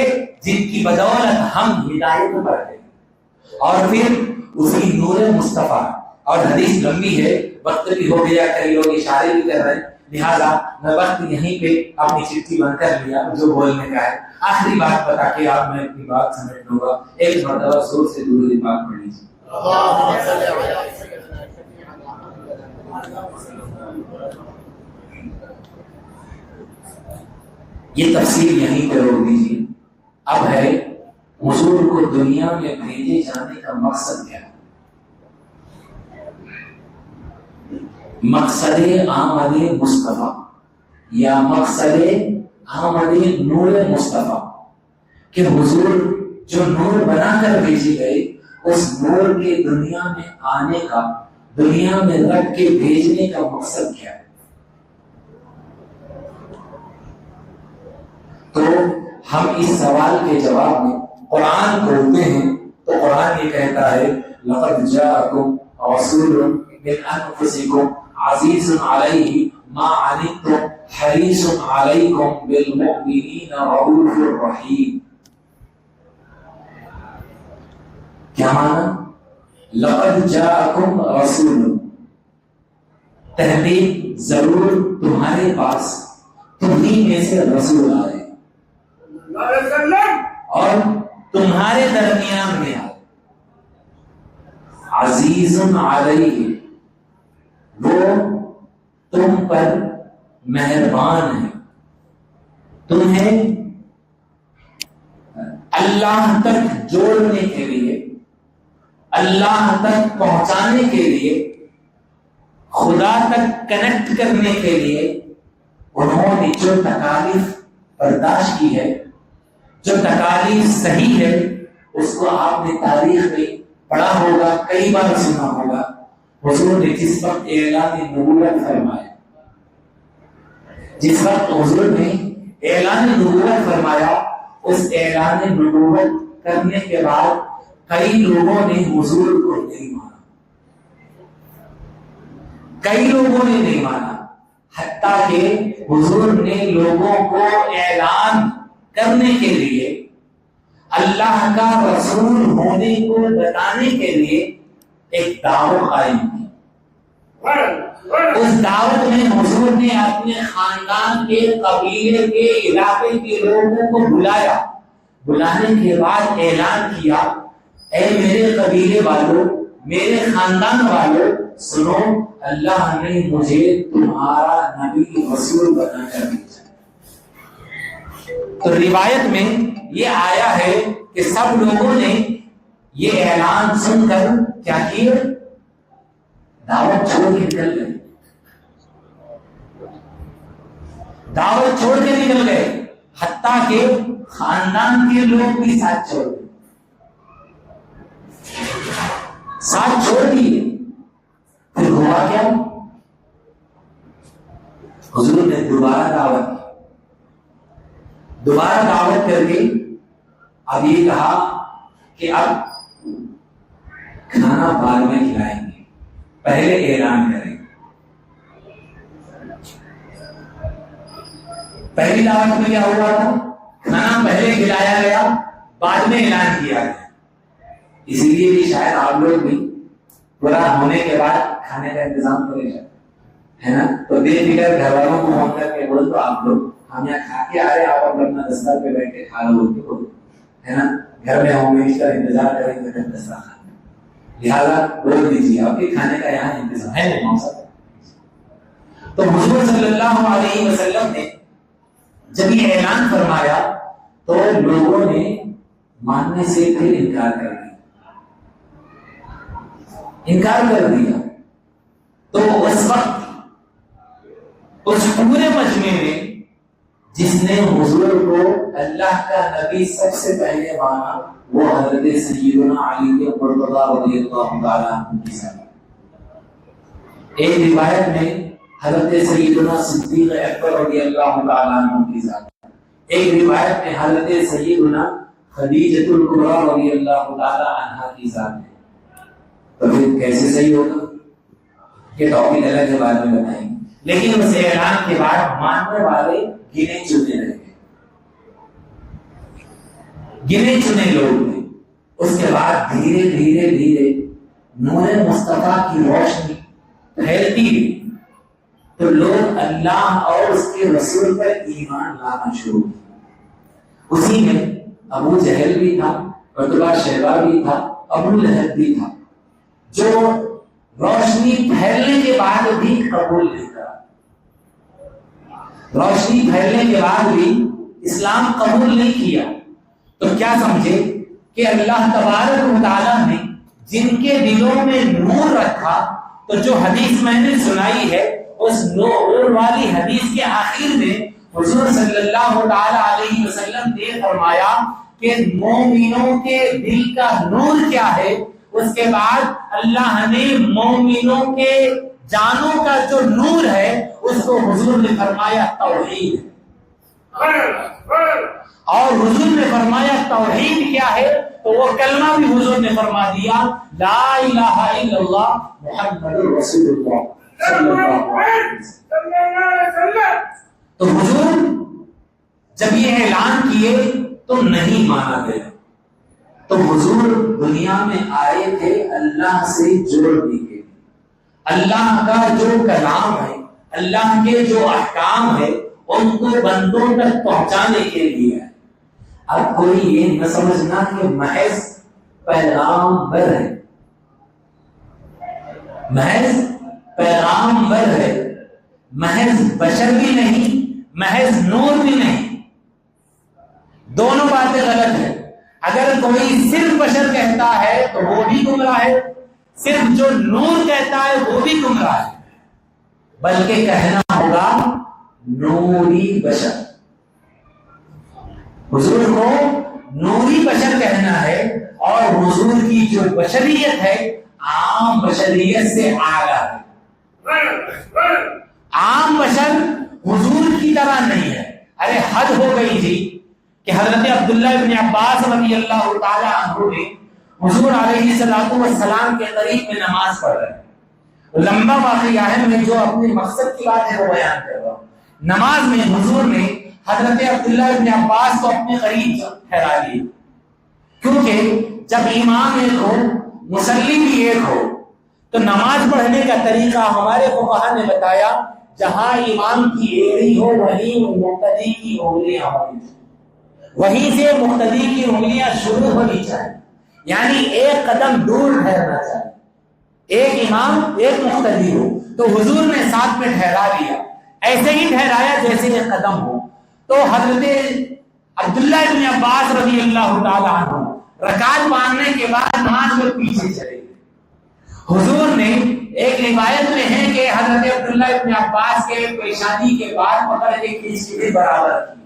جن کی بدولت ہم ہدایت پر ہیں، اور پھر اسی نور مصطفیٰ. اور حدیث لمبی ہے، وقت بھی ہو گیا، کئی لوگ اشارے بھی کر رہے ہیں، لہذا میں وقت یہیں پہ اپنی چٹھی بند کر لیا جو بولنے کا ہے. آخری بات بتا کے آپ میں اپنی بات سمجھ لوں گا. ایک مرتبہ زور سے درود پاک پڑھ لیجیے. یہ تفصیل یہیں پہ روک دیجیے. اب ہے حضور کو دنیا میں بھیجے جانے کا مقصد کیا ہے؟ مقصد آمد مصطفیٰ یا مقصد آمد نور مصطفیٰ، کہ حضور جو نور بنا کر بھیجے گئے، اس نور کے دنیا میں آنے کا، دنیا میں رکھ کے بھیجنے کا مقصد کیا ہے؟ تو ہم اس سوال کے جواب میں قرآن کھولتے ہیں تو قرآن یہ کہتا ہے لقد جاءکم رسول من انفسکم عزیز علیہ ما عنتم حریص علیکم بالمؤمنین رؤوف رحیم. کیا معنی؟ لقد جاءکم رسول، تحقیق ضرور تمہارے پاس تمہیں میں سے رسول آئے اور تمہارے درمیان میں آئے. عزیز علیہ، وہ تم پر مہربان ہے، تمہیں اللہ تک جوڑنے کے لیے، اللہ تک پہنچانے کے لیے، خدا تک کنیکٹ کرنے کے لیے انہوں نے جو تکالیف برداشت کی ہے، جو تکالیف صحیح ہے، اس کو آپ نے تاریخ میں پڑھا ہوگا، کئی بار سنا ہوگا. حضور نے جس وقت اعلان نبوت فرمایا، جس وقت حضور نے اعلان نبوت فرمایا، اس اعلان نبوت کرنے کے بعد کئی لوگوں نے حضور کو نہیں مانا، کئی لوگوں نے نہیں مانا، حتیٰ کہ حضور نے لوگوں کو اعلان کرنے کے لیے، اللہ کا رسول ہونے کو بتانے کے لیے ایک دعوت قائم کی. اس دعوت میں حضور نے اپنے خاندان کے، قبیلے کے، علاقے کے لوگوں کو بلایا. بلانے کے بعد اعلان کیا، اے میرے قبیلے والوں، میرے خاندان والوں، سنو، اللہ نے مجھے تمہارا نبی رسول بنا کر بھیجا. تو روایت میں یہ آیا ہے کہ سب لوگوں نے یہ اعلان سن کر کیا کیا؟ دعوت چھوڑ کے نکل گئے، دعوت چھوڑ کے نکل گئے، حتیٰ کہ خاندان کے لوگ بھی ساتھ چھوڑ گئے، ساتھ چھوڑ دیے. پھر ہوا کیا؟ حضور نے دوبارہ دعوت کی، دوبارہ دعوت کر کے اب یہ کہا کہ اب کھانا بعد میں کھلائیں گے، پہلے اعلان کریں گے. پہلی دعوت میں کیا ہوا تھا؟ کھانا پہلے کھلایا گیا، بعد میں اعلان کیا گیا. اس لیے بھی شاید آپ لوگ بھی پورا ہونے کے بعد کھانے کا انتظام کرے جائے، ہے نا؟ تو بے فکر گھر والوں کو فون کر کے بول تو آپ لوگ ہم یہاں کھا کے آ رہے، آپ اپنا دستار پہ بیٹھ کے کھا لو، بول ہے نا؟ گھر میں ہوں گے، اس کا انتظار کریں گے دستار کھانے، لہٰذا روک دیجیے، آپ کے کھانے کا یہاں انتظام ہے نہیں موسم. تو حضور صلی اللہ علیہ وسلم نے جب یہ اعلان فرمایا تو لوگوں نے ماننے سے پھر انکار کر دیا، انکار کر دیا. تو اس وقت اس پورے مجمع میں جس نے حضور کو اللہ کا نبی سب سے پہلے مانا وہ حضرت سیدنا علی کے مرتضی رضی اللہ تعالیٰ عنہ کی ذات. ایک روایت میں حضرت سیدنا صدیق اکبر رضی اللہ تعالیٰ عنہ کی ذات، ایک روایت میں حضرت سیدنا خدیجہ الکبریٰ رضی اللہ تعالیٰ عنہ کی ذات ہے. تو پھر کیسے صحیح ہوگا؟ یہ ٹاپک الگ کے بارے میں بتائیں گے، لیکن اس اعلان کے بعد ماننے والے گنے چنے رہ گئے. گنے چنے لوگ تھے. اس کے بعد دھیرے دھیرے دھیرے نور مصطفیٰ کی روشنی پھیلتی گئی تو لوگ اللہ اور اس کے رسول پر ایمان لانا شروع کیا. اسی میں ابو جہل بھی تھا, عتبہ شیبہ بھی تھا, ابو لہب بھی تھا, جو روشنی پھیلنے کے بعد بھی قبول نہیں کرا. روشنی پھیلنے کے بعد بھی اسلام قبول نہیں کیا. تو کیا سمجھے کہ اللہ تبارک و تعالیٰ نے جن کے دلوں میں نور رکھا, تو جو حدیث میں نے سنائی ہے اس نور والی حدیث کے آخر میں حضور صلی اللہ تعالی علیہ وسلم نے فرمایا کہ مومنوں کے دل کا نور کیا ہے. اس کے بعد اللہ نے مومنوں کے جانوں کا جو نور ہے اس کو حضور نے فرمایا توحید. اور حضور نے فرمایا توحید کیا ہے, تو وہ کلمہ بھی حضور نے فرما دیا, لا الہ الا اللہ محمد رسول اللہ صلی اللہ علیہ وسلم. تو حضور جب یہ اعلان کیے تو نہیں مانا گیا. تو حضور دنیا میں آئے تھے اللہ سے جوڑنے کے لیے. اللہ کا جو کلام ہے, اللہ کے جو احکام ہے, ان کو بندوں تک پہنچانے کے لیے ہے. اب کوئی یہ نہ سمجھنا کہ محض پیغامبر ہے, محض پیغامبر ہے, محض بشر بھی نہیں, محض نور بھی نہیں. دونوں باتیں غلط ہیں. اگر کوئی صرف بشر کہتا ہے تو وہ بھی گمراہ ہے, صرف جو نور کہتا ہے وہ بھی گمراہ ہے. بلکہ کہنا ہوگا نوری بشر. حضور کو نوری بشر کہنا ہے, اور حضور کی جو بشریت ہے عام بشریت سے اعلیٰ ہے. عام بشر حضور کی طرح نہیں ہے. ارے حد ہو گئی تھی کہ حضرت عبداللہ ابن عباس رضی اللہ تعالی عنہ نے حضور علیہ الصلوۃ والسلام کے قریب میں نماز پڑھ رہے ہیں. لمبا واقعہ ہے, میں جو اپنے مقصد کی بات ہے وہ بیان کر رہا ہوں. نماز میں حضور نے حضرت عبداللہ ابن عباس کو اپنے قریب ٹھہرا لیا, کیونکہ جب امام ایک ہو مصلی بھی ایک ہو تو نماز پڑھنے کا طریقہ ہمارے فقہا نے بتایا, جہاں امام کی ایڑی ہو وہیں مقتدی کی انگلیاں ہونی چاہیے, وہیں سے مقتدی کی انگلیاں شروع ہونی چاہیے, یعنی ایک قدم دور ٹھہرنا چاہیے. ایک امام ایک مقتدی ہو. تو حضور نے ساتھ میں ٹھہرا لیا, ایسے ہی ٹھہرایا جیسے ایک قدم ہو. تو حضرت عبداللہ ابن عباس رضی اللہ تعالی عنہ رکعت باندھنے کے بعد نماز میں پیچھے چلے گئے. حضور نے ایک روایت میں ہے کہ حضرت عبداللہ ابن عباس کے پریشانی کے بعد پکڑ کے کھینچ کے برابر کی.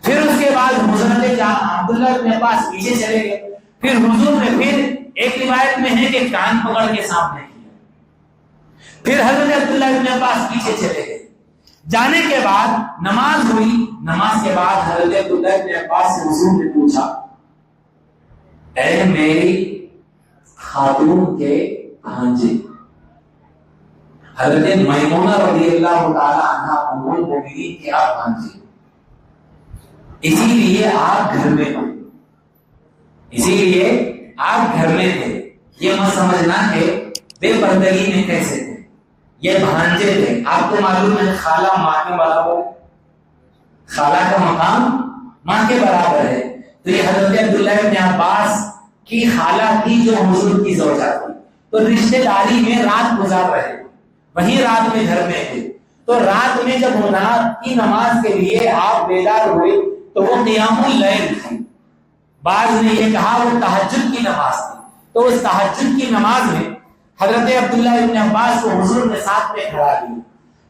پھر اس کے بعد حضرت عبداللہ ابن عباس پیچھے چلے گئے. پھر حضور نے پھر ایک روایت میں ہے کہ کان پکڑ کے سامنے کیا. پھر حضرت عبداللہ ابن عباس پیچھے چلے گئے. جانے کے بعد نماز ہوئی. نماز کے بعد حضرت عبداللہ ابن عباس سے حضور نے پوچھا, اے میری خاتون کے بھانجے حضرت میمونہ رضی اللہ تعالی عنہا ام المؤمنین کے آپ بھانجے, اسی لیے آپ گھر میں تھے, اسی لیے آپ گھر میں تھے. یہ مت سمجھنا کہ بے پردگی میں کیسے تھے, یہ بھانجے تھے. آپ کو معلوم ہے خالہ ماں کے برابر ہے, خالہ کا مقام ماں کے برابر ہے. تو یہ حضرت عبداللہ ابن عباس کی خالہ تھی جو حضور کی زوجہ تھی. تو رشتہ داری میں رات گزار رہے, وہیں رات میں گھر میں تھے. تو رات میں جب رات کی نماز کے لیے آپ بیدار ہوئے تو وہ قیام اللیل تھی. بعض نے یہ کہا وہ تہجد کی نماز تھی. تو اس تہجد کی نماز میں حضرت عبداللہ ابن عباس کو حضور نے ساتھ میں کھڑا دیا.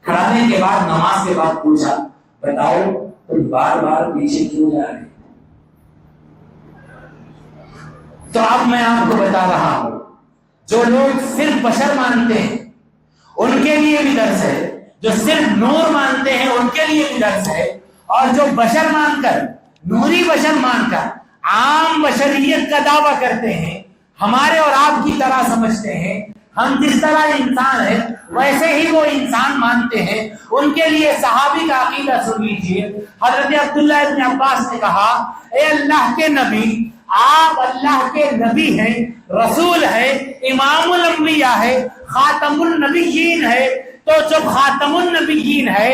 کھڑانے کے بعد نماز کے بعد پوچھا, بتاؤ تم بار بار پیچھے کیوں جا رہے؟ تو اب میں آپ کو بتا رہا ہوں, جو لوگ صرف بشر مانتے ہیں ان کے لیے بھی درس ہے, جو صرف نور مانتے ہیں ان کے لیے بھی درس ہے, اور جو بشر مان کر, نوری بشر مان کر عام بشریت کا دعویٰ کرتے ہیں, ہمارے اور آپ کی طرح سمجھتے ہیں, ہم جس طرح انسان ہیں ویسے ہی وہ انسان مانتے ہیں. ان کے لیے صحابی کا عقیدہ سن لیجیے. حضرت عبداللہ ابن عباس نے کہا اے اللہ کے نبی، آپ اللہ کے نبی ہیں، رسول ہیں، امام الانبیاء ہے، خاتم النبیین ہے. تو جب خاتم النبیین ہے،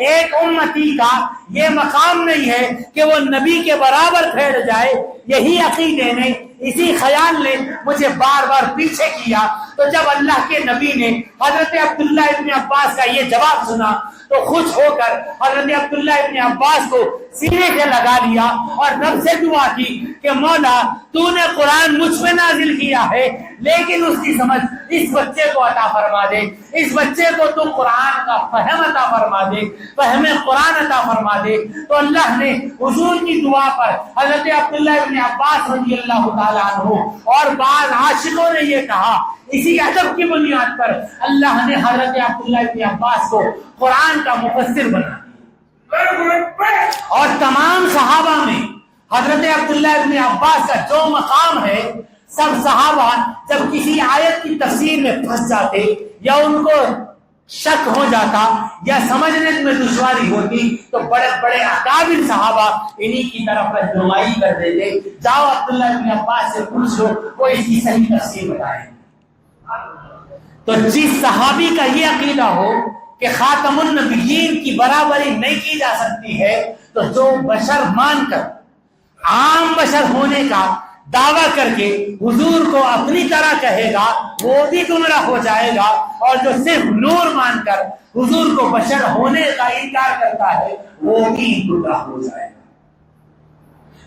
ایک امتی کا یہ مقام نہیں ہے کہ وہ نبی کے برابر پھیل جائے. یہی عقیدے نے، اسی خیال نے مجھے بار بار پیچھے کیا. تو جب اللہ کے نبی نے حضرت عبداللہ ابن عباس کا یہ جواب سنا تو خوش ہو کر حضرت عبداللہ ابن عباس کو سینے سے لگا لیا اور رب سے دعا کی کہ مولا تو نے قرآن مجھ پہ نازل کیا ہے، لیکن اس کی سمجھ اس بچے کو عطا فرما دے، اس بچے کو تو قرآن کا فہم عطا فرما دے، فہم قرآن عطا فرما دے. تو اللہ نے حضور کی دعا پر حضرت عبداللہ ابن عباس رضی اللہ تعالیٰ عنہ اور بعض عاشقوں نے یہ کہا، اسی ادب کی بنیاد پر اللہ نے حضرت عبداللہ ابن عباس کو قرآن کا مفسر بنا دیا. اور تمام صحابہ میں حضرت عبداللہ ابن عباس کا جو مقام ہے، سب صحابہ جب کسی آیت کی تفسیر میں پھنس جاتے یا ان کو شک ہو جاتا یا سمجھنے میں دشواری ہوتی تو بڑے بڑے اکابر صحابہ انہی کی طرف رہنمائی کر دیتے، جاؤ عبداللہ ابن عباس سے پوچھ لو، وہ اس کی صحیح تفسیر بتائیں. تو جس صحابی کا یہ عقیدہ ہو کہ خاتم النبیین کی برابری نہیں کی جا سکتی ہے، تو جو بشر مان کر عام بشر ہونے کا دعویٰ کر کے حضور کو اپنی طرح کہے گا وہ بھی گمراہ ہو جائے گا، اور جو صرف نور مان کر حضور کو بشر ہونے کا انکار کرتا ہے وہ بھی گمراہ ہو جائے گا.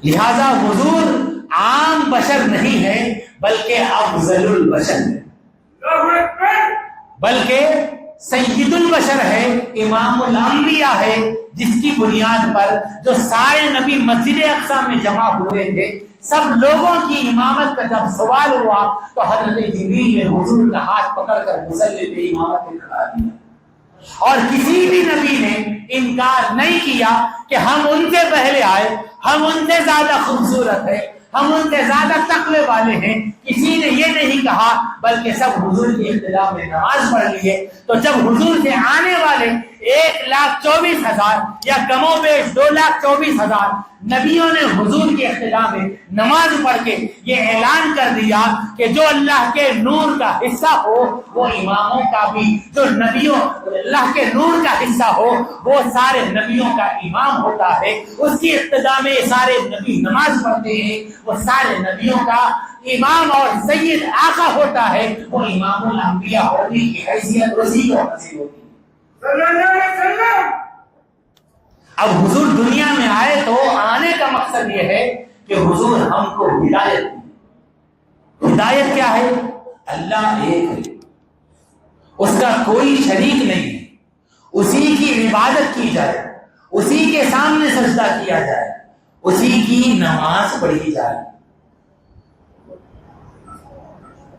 لہذا حضور عام بشر نہیں ہے بلکہ افضل البشر ہے، بلکہ سید البشر ہے، امام الانبیاء ہے، جس کی بنیاد پر جو سارے نبی مسجد اقصی میں جمع ہوئے تھے، سب لوگوں کی امامت کا جب سوال ہوا تو حضرت جبریل نے حضور کا ہاتھ پکڑ کر مصلی پہ امامت میں کھڑا دیا. اور کسی بھی نبی نے انکار نہیں کیا کہ ہم ان سے پہلے آئے، ہم ان سے زیادہ خوبصورت ہیں، ہم ان سے زیادہ تقوی والے ہیں. کسی نے یہ نہیں کہا، بلکہ سب حضور کی اقتداء میں نماز پڑھ لیے. تو جب حضور سے آنے والے 1,24,000 یا کم و بیش 2,24,000 نبیوں نے حضور کی اقتداء میں نماز پڑھ کے یہ اعلان کر دیا کہ جو اللہ کے نور کا حصہ ہو وہ اماموں کا بھی، جو نبیوں اللہ کے نور کا حصہ ہو وہ سارے نبیوں کا امام ہوتا ہے. اس کی اقتداء میں سارے نبی نماز پڑھتے ہیں، وہ سارے نبیوں کا امام اور سید آقا ہوتا ہے، وہ امام الانبیاء ہونے کی حیثیت اسی کو حاصل ہوتی ہے. اب حضور دنیا میں آئے تو آنے کا مقصد یہ ہے کہ حضور ہم کو ہدایت دی. ہدایت کیا ہے؟ اللہ ایک ہے، اس کا کوئی شریک نہیں ہے، اسی کی عبادت کی جائے، اسی کے سامنے سجدہ کیا جائے، اسی کی نماز پڑھی جائے.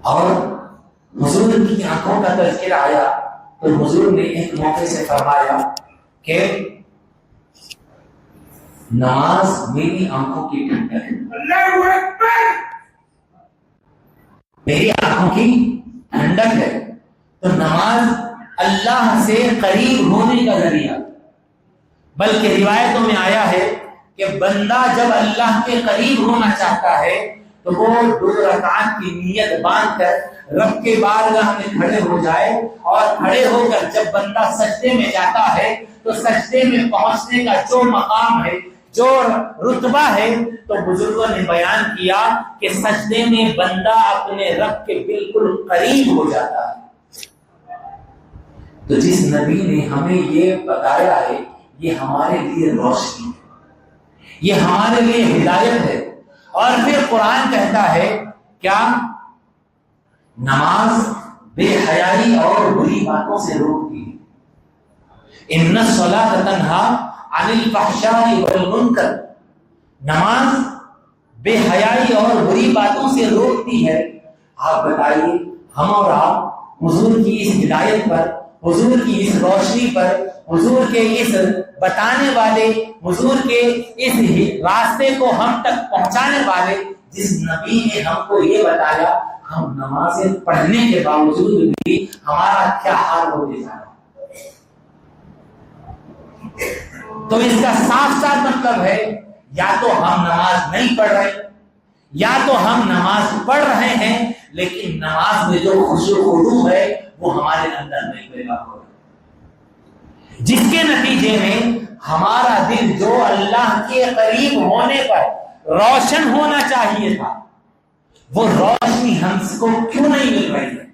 اور حضور کی آنکھوں کا تذکرہ آیا تو حضور نے ایک موقع سے فرمایا کہ نماز میری آنکھوں کی ٹھنڈک ہے، میری آنکھوں کی ٹھنڈک ہے. تو نماز اللہ سے قریب ہونے کا ذریعہ، بلکہ روایتوں میں آیا ہے کہ بندہ جب اللہ کے قریب ہونا چاہتا ہے تو وہ 2 رکعت کی نیت باندھ کر رب کے بارگاہ میں کھڑے ہو جائے، اور کھڑے ہو کر جب بندہ سجدے میں جاتا ہے تو سجدے میں پہنچنے کا جو مقام ہے، جو رتبہ ہے، تو بزرگوں نے بیان کیا کہ سجدے میں بندہ اپنے رب کے بالکل قریب ہو جاتا ہے. تو جس نبی نے ہمیں یہ بتایا ہے یہ ہمارے لیے روشنی ہے، یہ ہمارے لیے ہدایت ہے. اور پھر قرآن کہتا ہے کیا؟ نماز بے حیائی اور بری باتوں سے روکتی ہے. ان الصلاۃ تنہی عن الفحشاء والمنکر، نماز بے حیائی اور بری باتوں سے روکتی ہے. آپ بتائیے ہم اور آپ حضور کی اس ہدایت پر، حضور کی اس روشنی پر، حضور کے اس بتانے والے، حضور کے اس راستے کو ہم تک پہنچانے والے جس نبی نے ہم کو یہ بتایا، ہم نمازیں پڑھنے کے باوجود بھی ہمارا کیا حال ہوتے جا رہا ہے۔ تو اس کا صاف صاف مطلب ہے یا تو ہم نماز نہیں پڑھ رہے، یا تو ہم نماز پڑھ رہے ہیں لیکن نماز میں جو خشوع و خضوع ہے وہ ہمارے اندر نہیں پیدا ہو رہا، جس کے نتیجے میں ہمارا دل جو اللہ کے قریب ہونے پر روشن ہونا چاہیے تھا وہ روشنی ہم کو کیوں نہیں مل رہی ہے؟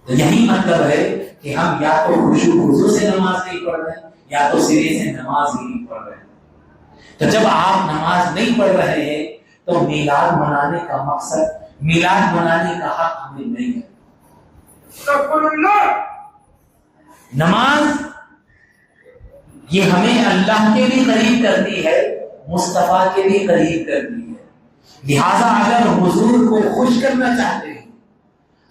تو یہی مطلب ہے کہ ہم یا تو خشوع و خضوع سے نماز نہیں پڑھ رہے یا تو سرے سے نماز ہی نہیں پڑھ رہے۔ تو جب آپ نماز نہیں پڑھ رہے ہیں تو میلاد منانے کا مقصد، میلاد منانے کا حق ہمیں نہیں ہے۔ نماز یہ ہمیں اللہ کے بھی قریب کرتی ہے، مصطفیٰ کے بھی قریب کرتی ہے۔ لہذا اگر حضور کو خوش کرنا چاہتے ہیں،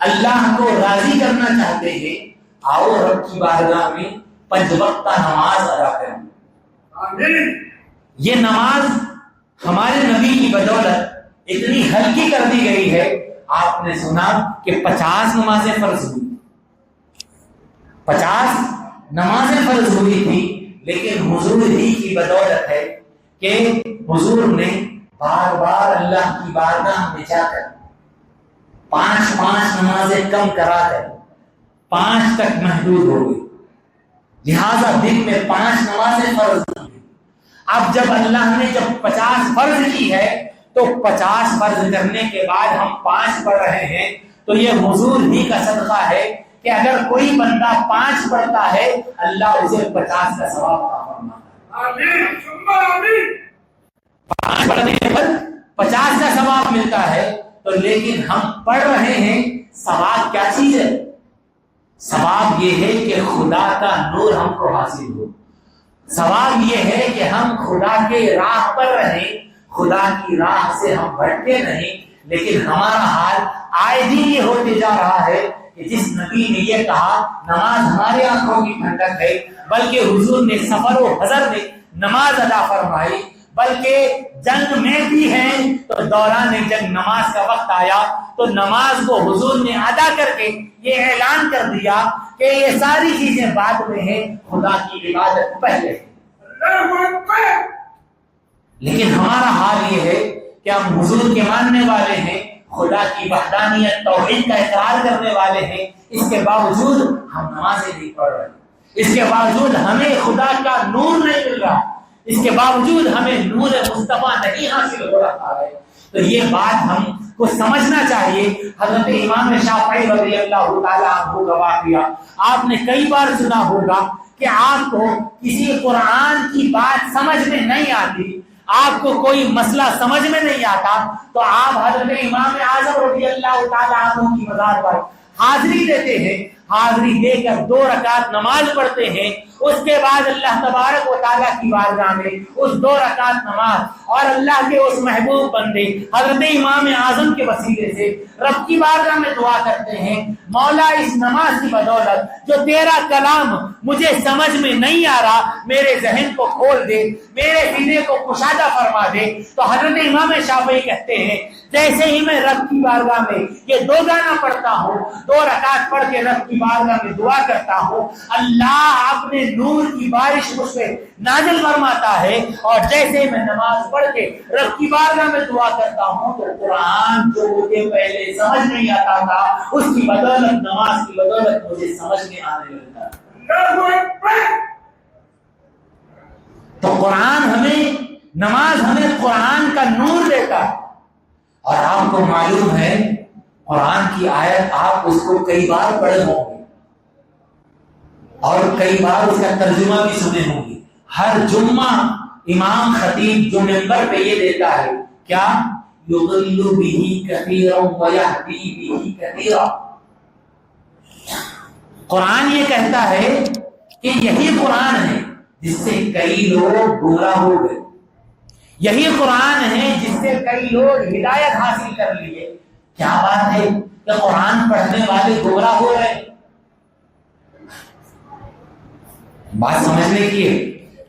اللہ کو راضی کرنا چاہتے ہیں، آؤ رب کی بارگاہ میں 5 وقتہ نماز ادا کریں۔ یہ نماز ہمارے نبی کی بدولت اتنی ہلکی کر دی گئی ہے، آپ نے سنا کہ 50 نمازیں فرض ہوئی، 50 نمازیں فرض ہوئی تھی، لیکن حضور ہی کی بدولت ہے کہ حضور نے بار بار اللہ کی بارگاہ میں جا کر 5 نمازیں کم کرا کر 5 تک محدود ہو گئی، لہذا دن میں 5 نمازیں فرض ہوئی۔ اب جب اللہ نے 50 فرض کی ہے تو 50 فرض کرنے کے بعد ہم 5 پڑھ رہے ہیں، تو یہ حضور ہی کا صدقہ ہے کہ اگر کوئی بندہ 5 پڑھتا ہے اللہ اسے 50 کا ثواب عطا فرماتا ہے۔ 5 پڑھنے پر 50 کا ثواب ملتا ہے، تو لیکن ہم پڑھ رہے ہیں، ثواب کیا چیز ہے؟ ثواب یہ ہے کہ خدا کا نور ہم کو حاصل ہو، ثواب یہ ہے کہ ہم خدا کے راہ پر رہیں، خدا کی راہ سے ہم بھٹکے نہیں۔ لیکن ہمارا حال آئے دن یہ ہوتے جا رہا ہے کہ جس نبی نے یہ کہا نماز ہمارے آنکھوں کی ٹھنڈک ہے، بلکہ حضور نے سفر و حضر میں نماز ادا فرمائی، بلکہ جنگ میں بھی ہیں تو دوران جنگ نماز کا وقت آیا تو نماز کو حضور نے ادا کر کے یہ اعلان کر دیا کہ یہ ساری چیزیں بعد میں ہیں، خدا کی عبادت پہلے ہے۔ لیکن ہمارا حال یہ ہے کہ ہم حضور کے ماننے والے ہیں، خدا کی وحدانیت توحید کا اقرار کرنے والے ہیں، اس کے باوجود ہم نمازیں نہیں پڑھ رہے، اس کے باوجود ہمیں خدا کا نور نہیں مل رہا، اس کے باوجود ہمیں نور مصطفیٰ نہیں حاصل ہو رہا ہے۔ تو یہ بات ہم کو سمجھنا چاہیے۔ حضرت امام شافعی رضی اللہ تعالیٰ عنہ کا واقعہ آپ نے کئی بار سنا ہوگا کہ آپ کو کسی قرآن کی بات سمجھ میں نہیں آتی، آپ کو کوئی مسئلہ سمجھ میں نہیں آتا تو آپ حضرت امام اعظم رضی اللہ تعالیٰ عنہ کی مزار پر حاضری دیتے ہیں، حاضری دے کر 2 رکعت نماز پڑھتے ہیں، اس کے بعد اللہ تبارک و تعالیٰ کی بارگاہ میں اس 2 رکعت نماز اور اللہ کے اس محبوب بندے حضرت امام اعظم کے وسیلے سے رب کی بارگاہ میں دعا کرتے ہیں، مولا اس نماز کی بدولت جو تیرا کلام مجھے سمجھ میں نہیں آ رہا، میرے ذہن کو کھول دے، میرے سینے کو کشادہ فرما دے۔ تو حضرت امام شافعی کہتے ہیں جیسے ہی میں رب کی بارگاہ میں یہ 2 گانا پڑھتا ہوں، 2 رکعت پڑھ کے رب کی بارگاہ میں دعا کرتا ہوں، اللہ اپنے نور کی بارش مجھ پہ نازل فرماتا ہے، اور جیسے میں نماز پڑھ کے رب کی بارگاہ میں دعا کرتا ہوں تو قرآن جو مجھے پہلے سمجھ نہیں آتا تھا اس کی بدولت، نماز کی بدولت مجھے سمجھ میں آنے لگتا ہے۔ تو قرآن ہمیں، نماز ہمیں قرآن کا نور دیتا ہے، اور آپ کو معلوم ہے قرآن کی آیت آپ اس کو کئی بار پڑھے ہوں گے اور کئی بار اس کا ترجمہ بھی سنے ہوں گے۔ ہر جمعہ امام خطیب جو منبر پہ یہ دیتا ہے کیا یضل بہ کثیرا ویہدی بہ کثیرا، قرآن یہ کہتا ہے کہ یہی قرآن ہے جس سے کئی لوگ گمراہ ہو گئے، یہی قرآن ہے جس سے کئی لوگ ہدایت حاصل کر لیے۔ کیا بات ہے کہ قرآن پڑھنے والے گمراہ ہو رہے ہیں؟ بات سمجھنے کی ہے۔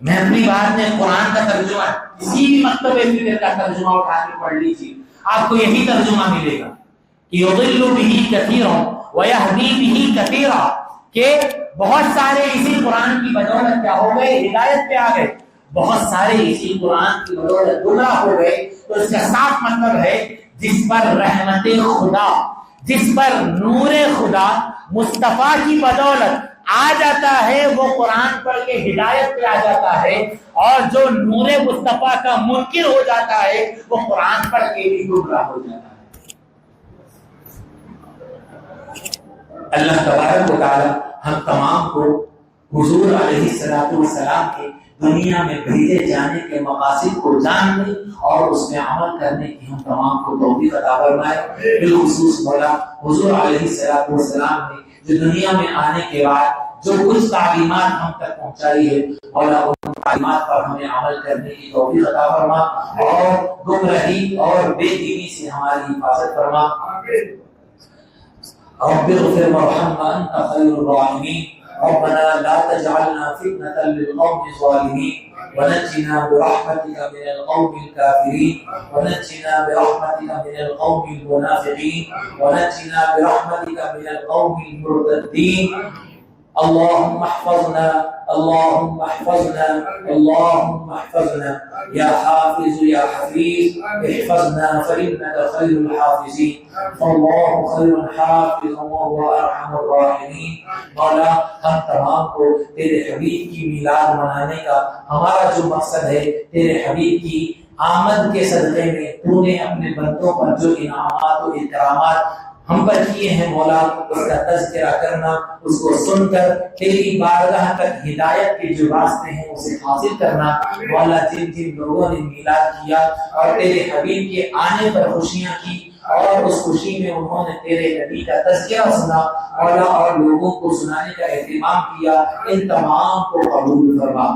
میں اپنی بات میں قرآن کا ترجمہ کسی بھی مکتبہ فکر کا ترجمہ اٹھا کے پڑھ لیجیے، آپ کو یہی ترجمہ ملے گا کہ یضل به کثیرا ویہدی به کثیرا، کہ بہت سارے اسی قرآن کی بدولت کیا ہو گئے؟ ہدایت پہ آ گئے، بہت سارے اسی قرآن کی بدولت گمراہ ہو گئے۔ تو اس کا صاف مطلب ہے جس پر رحمت خدا، جس پر نور خدا مصطفیٰ کی بدولت آ جاتا ہے، وہ قرآن پڑھ کے ہدایت پہ آ جاتا ہے، اور جو نور مصطفیٰ کا منکر ہو جاتا ہے وہ قرآن پڑھ کے بھی گمراہ ہو جاتا ہے۔ اللہ تبارک و تعالی ہم تمام کو حضور علیہ السلام کے دنیا میں بھیجے جانے کے مقاصد کو جاننے اور اس میں عمل کرنے کی ہم تمام کو توفیق عطا فرمائے۔ بالخصوص مولا حضور علیہ السلام نے جو دنیا میں آنے کے بعد جو کچھ تعلیمات ہم تک پہنچائی ہے، مولا ان تعلیمات پر ہمیں عمل کرنے کی توفیق عطا فرما اور گمراہی اور بے دینی سے ہماری حفاظت فرما۔ رب اغفر وارحم وانت خیر الراحمین، ربنا لا تجعلنا فتنة للقوم الظالمين ونجنا برحمتك من القوم الكافرين ونجنا برحمتك من القوم المنافقين ونجنا برحمتك من القوم المرتدين۔ اللهم احفظنا اللهم احفظنا اللهم احفظنا يا حافظ يا حفيظ، احفظنا فإنك خير الحافظين، فالله خير حافظ وهو ارحم الراحمين۔ مولا ہم تمام کو تیرے حبیب کی میلاد منانے کا ہمارا جو مقصد ہے، تیرے حبیب کی آمد کے صدقے میں تو نے اپنے بندوں پر جو انعامات و اکرامات ہم پر کیے ہیں، مولا اس کا تذکرہ کرنا، اس کو سن کر تیری بارگاہ تک ہدایت کے جو راستے ہیں اسے حاصل کرنا۔ مولا جن جن لوگوں نے میلاد کیا اور تیرے حبیب کے آنے پر خوشیاں کی اور اس خوشی میں انہوں نے تیرے نبی کا تذکرہ سنا مولا اور لوگوں کو سنانے کا اہتمام کیا، ان تمام کو قبول فرما۔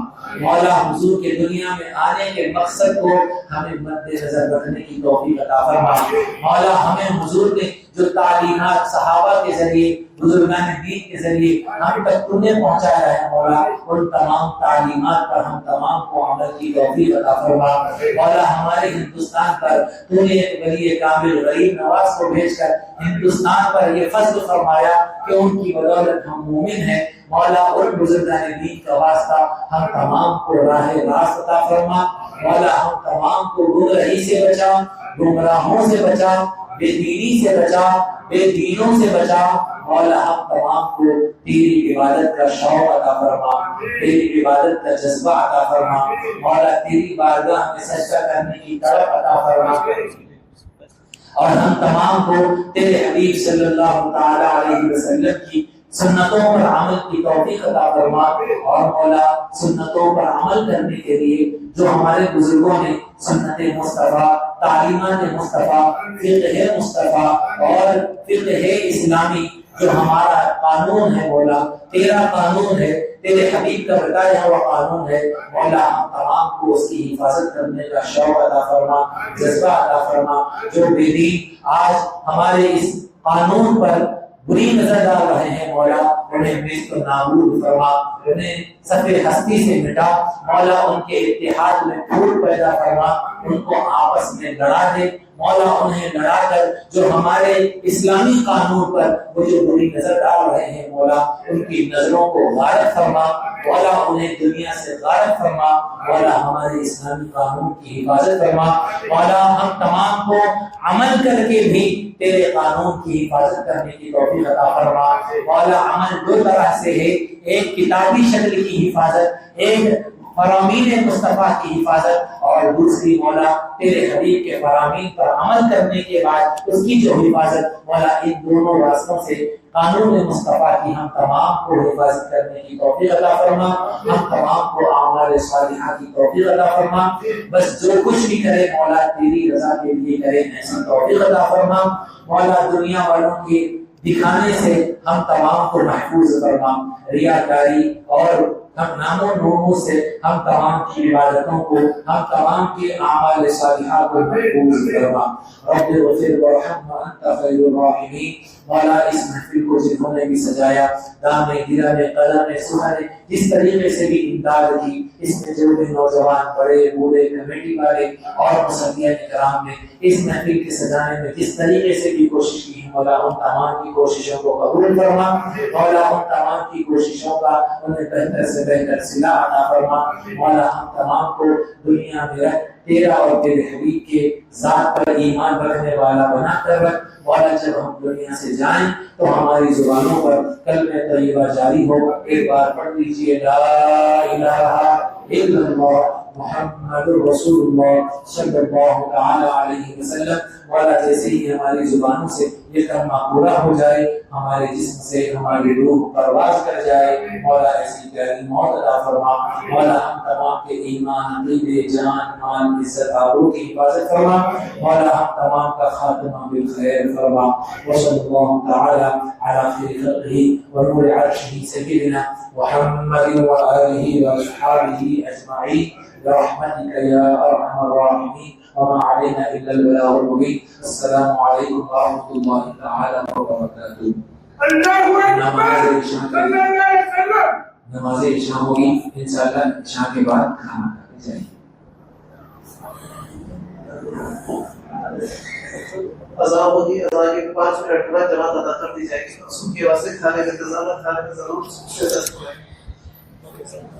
مولا حضور کے دنیا میں آنے کے مقصد کو ہمیں مد نظر رکھنے کی توفیق عطا فرما۔ مولا ہمیں حضور نے جو تعلیمات صحابہ کے ذریعے، بزرگان دین کے ذریعے ہم تک تم نے پہنچایا ہے، مولا ان تمام تعلیمات پر ہم تمام کو عمل کی توفیق عطا فرما۔ مولا ہمارے ہندوستان پر تو نے ایک ولی کامل غریب نواز کو بھیج کر ہندوستان پر یہ فضل فرمایا کہ ان کی بدولت ہم مومن ہیں۔ مولا ان بزرگان دین کا واسطہ ہم تمام کو راہ راست عطا فرما۔ مولا ہم تمام کو گمراہی سے بچا، گمراہوں سے بچا، بے دینی سے بچا، بے دینوں سے بچا۔ مولا ہم تمام کو تیری عبادت کا شوق عطا فرما، تیری عبادت کا جذبہ عطا فرما۔ مولا تیری بارگاہ میں سجدہ کرنے کی طرف عطا فرما، اور ہم تمام کو تیرے حبیب صلی اللہ تعالی علیہ وسلم کی سنتوں پر عمل کی توفیق عطا فرما۔ اور مولا سنتوں پر عمل کرنے کے لیے جو ہمارے بزرگوں نے سنت مصطفیٰ، تعلیمات مصطفیٰ، فقہ مصطفیٰ اور فقہ اسلامی جو ہمارا قانون ہے، مولا تیرا قانون ہے، تیرے حبیب کا بتایا ہوا قانون ہے، مولا ہم تمام کو اس کی حفاظت کرنے کا شوق عطا فرما، جذبہ عطا فرما۔ جو بے دین آج ہمارے اس قانون پر بری نظر ڈال رہے ہیں، مولا انہیں نیست و نابود فرما، انہیں صفِ ہستی سے مٹا۔ مولا ان کے اتحاد میں پھوٹ پیدا فرما، ان کو آپس میں لڑا دے۔ مولا انہیں لڑا کر جو ہمارے اسلامی قانون پر وہ جو بری نظر ڈال رہے ہیں، مولا ان کی نظروں کو غارت فرما، مولا انہیں دنیا سے غارت فرما۔ مولا ہمارے اسلامی قانون کی حفاظت فرما۔ مولا ہم تمام کو عمل کر کے بھی تیرے قانون کی حفاظت کرنے کی توفیق عطا فرما۔ مولا عمل دو طرح سے ہے، ایک کتابی شکل کی حفاظت، ایک فرامین مصطفیٰ کی حفاظت، اور دوسری مولا تیرے حبیب کے فرامین پر عمل کرنے کے بعد اس کی جو حفاظت، مولا ان دونوں راستوں سے قانون مصطفیٰ کی ہم تمام کو حفاظت کرنے کی توفیق عطا فرما۔ ہم تمام کو اعمال صالحہ کی توفیق عطا فرما۔ بس جو کچھ بھی کرے مولا تیری رضا کے لیے کرے، ایسی توفیق عطا فرما۔ مولا دنیا والوں کے دکھانے سے ہم تمام کو محفوظ فرما، ریاکاری اور ہم ناموں نوموں سے ہم تمام کی عبادتوں کو، ہم تمام کے اعمال صالحہ کو محفوظ فرما۔ رب اغفر وارحم وانت خیر الراحمین۔ مولا اس محفل کو جنہوں نے بھی سجایا، دام دلم قلم سحر جس طریقے سے بھی امداد کی، اس میں جو بھی نوجوان بڑے بوڑھے کمیٹی والے اور مصلیان کرام نے اس محفل کے سجانے میں جس طریقے سے بھی کوشش کی، مولا ان تمام کی کوششوں کو قبول فرما۔ مولا ان تمام کی کوششوں کا انہیں بہتر سے بہتر صلہ عطا فرما۔ مولا ہم تمام کو دنیا میں رہ تیرا اور تیرے حبیب کے ذات پر ایمان رکھنے والا بنا کر رکھ۔ مولا جب ہم دنیا سے جائیں تو ہماری زبانوں پر کلمہ طیبہ جاری ہو۔ ایک بار پڑھ لیجیے لا الہ الا اللہ محمد رسول اللہ صلی اللہ تعالی علیہ وسلم۔ مولا جیسے ہی ہماری زبانوں سے یہ کلمہ پورا ہو جائے، ہمارے جسم سے ہماری روح پرواز کر جائے۔ مولا ایسی پیاری موت عطا فرما۔ مولا ہم تمام کے ایمان، عقیدے، جان، مال، عزت، آبرو کی حفاظت فرما۔ مولا ہم تمام کا خاتمہ بالخیر فرما۔ وصلی اللہ تعالی علی خیر خلقہ ونور عرشہ سیدنا محمد وآلہ وأصحابہ اجمعین برحمتک یا ارحم الراحمین۔ وما علينا إلا البلاغ المبين۔ السلام عليكم ورحمة الله تعالى وبركاته۔ نماز عشاء ہوگی انشاءاللہ، عشاء کے بعد کھانا کھانے جائیں۔ اذان ہوگی، اذان کے 5 منٹ بعد جماعت ادا کر دی جائے گی۔ اس کے واسطے کھانے کا انتظام ہے، کھانے میں ضرور شرکت کریں۔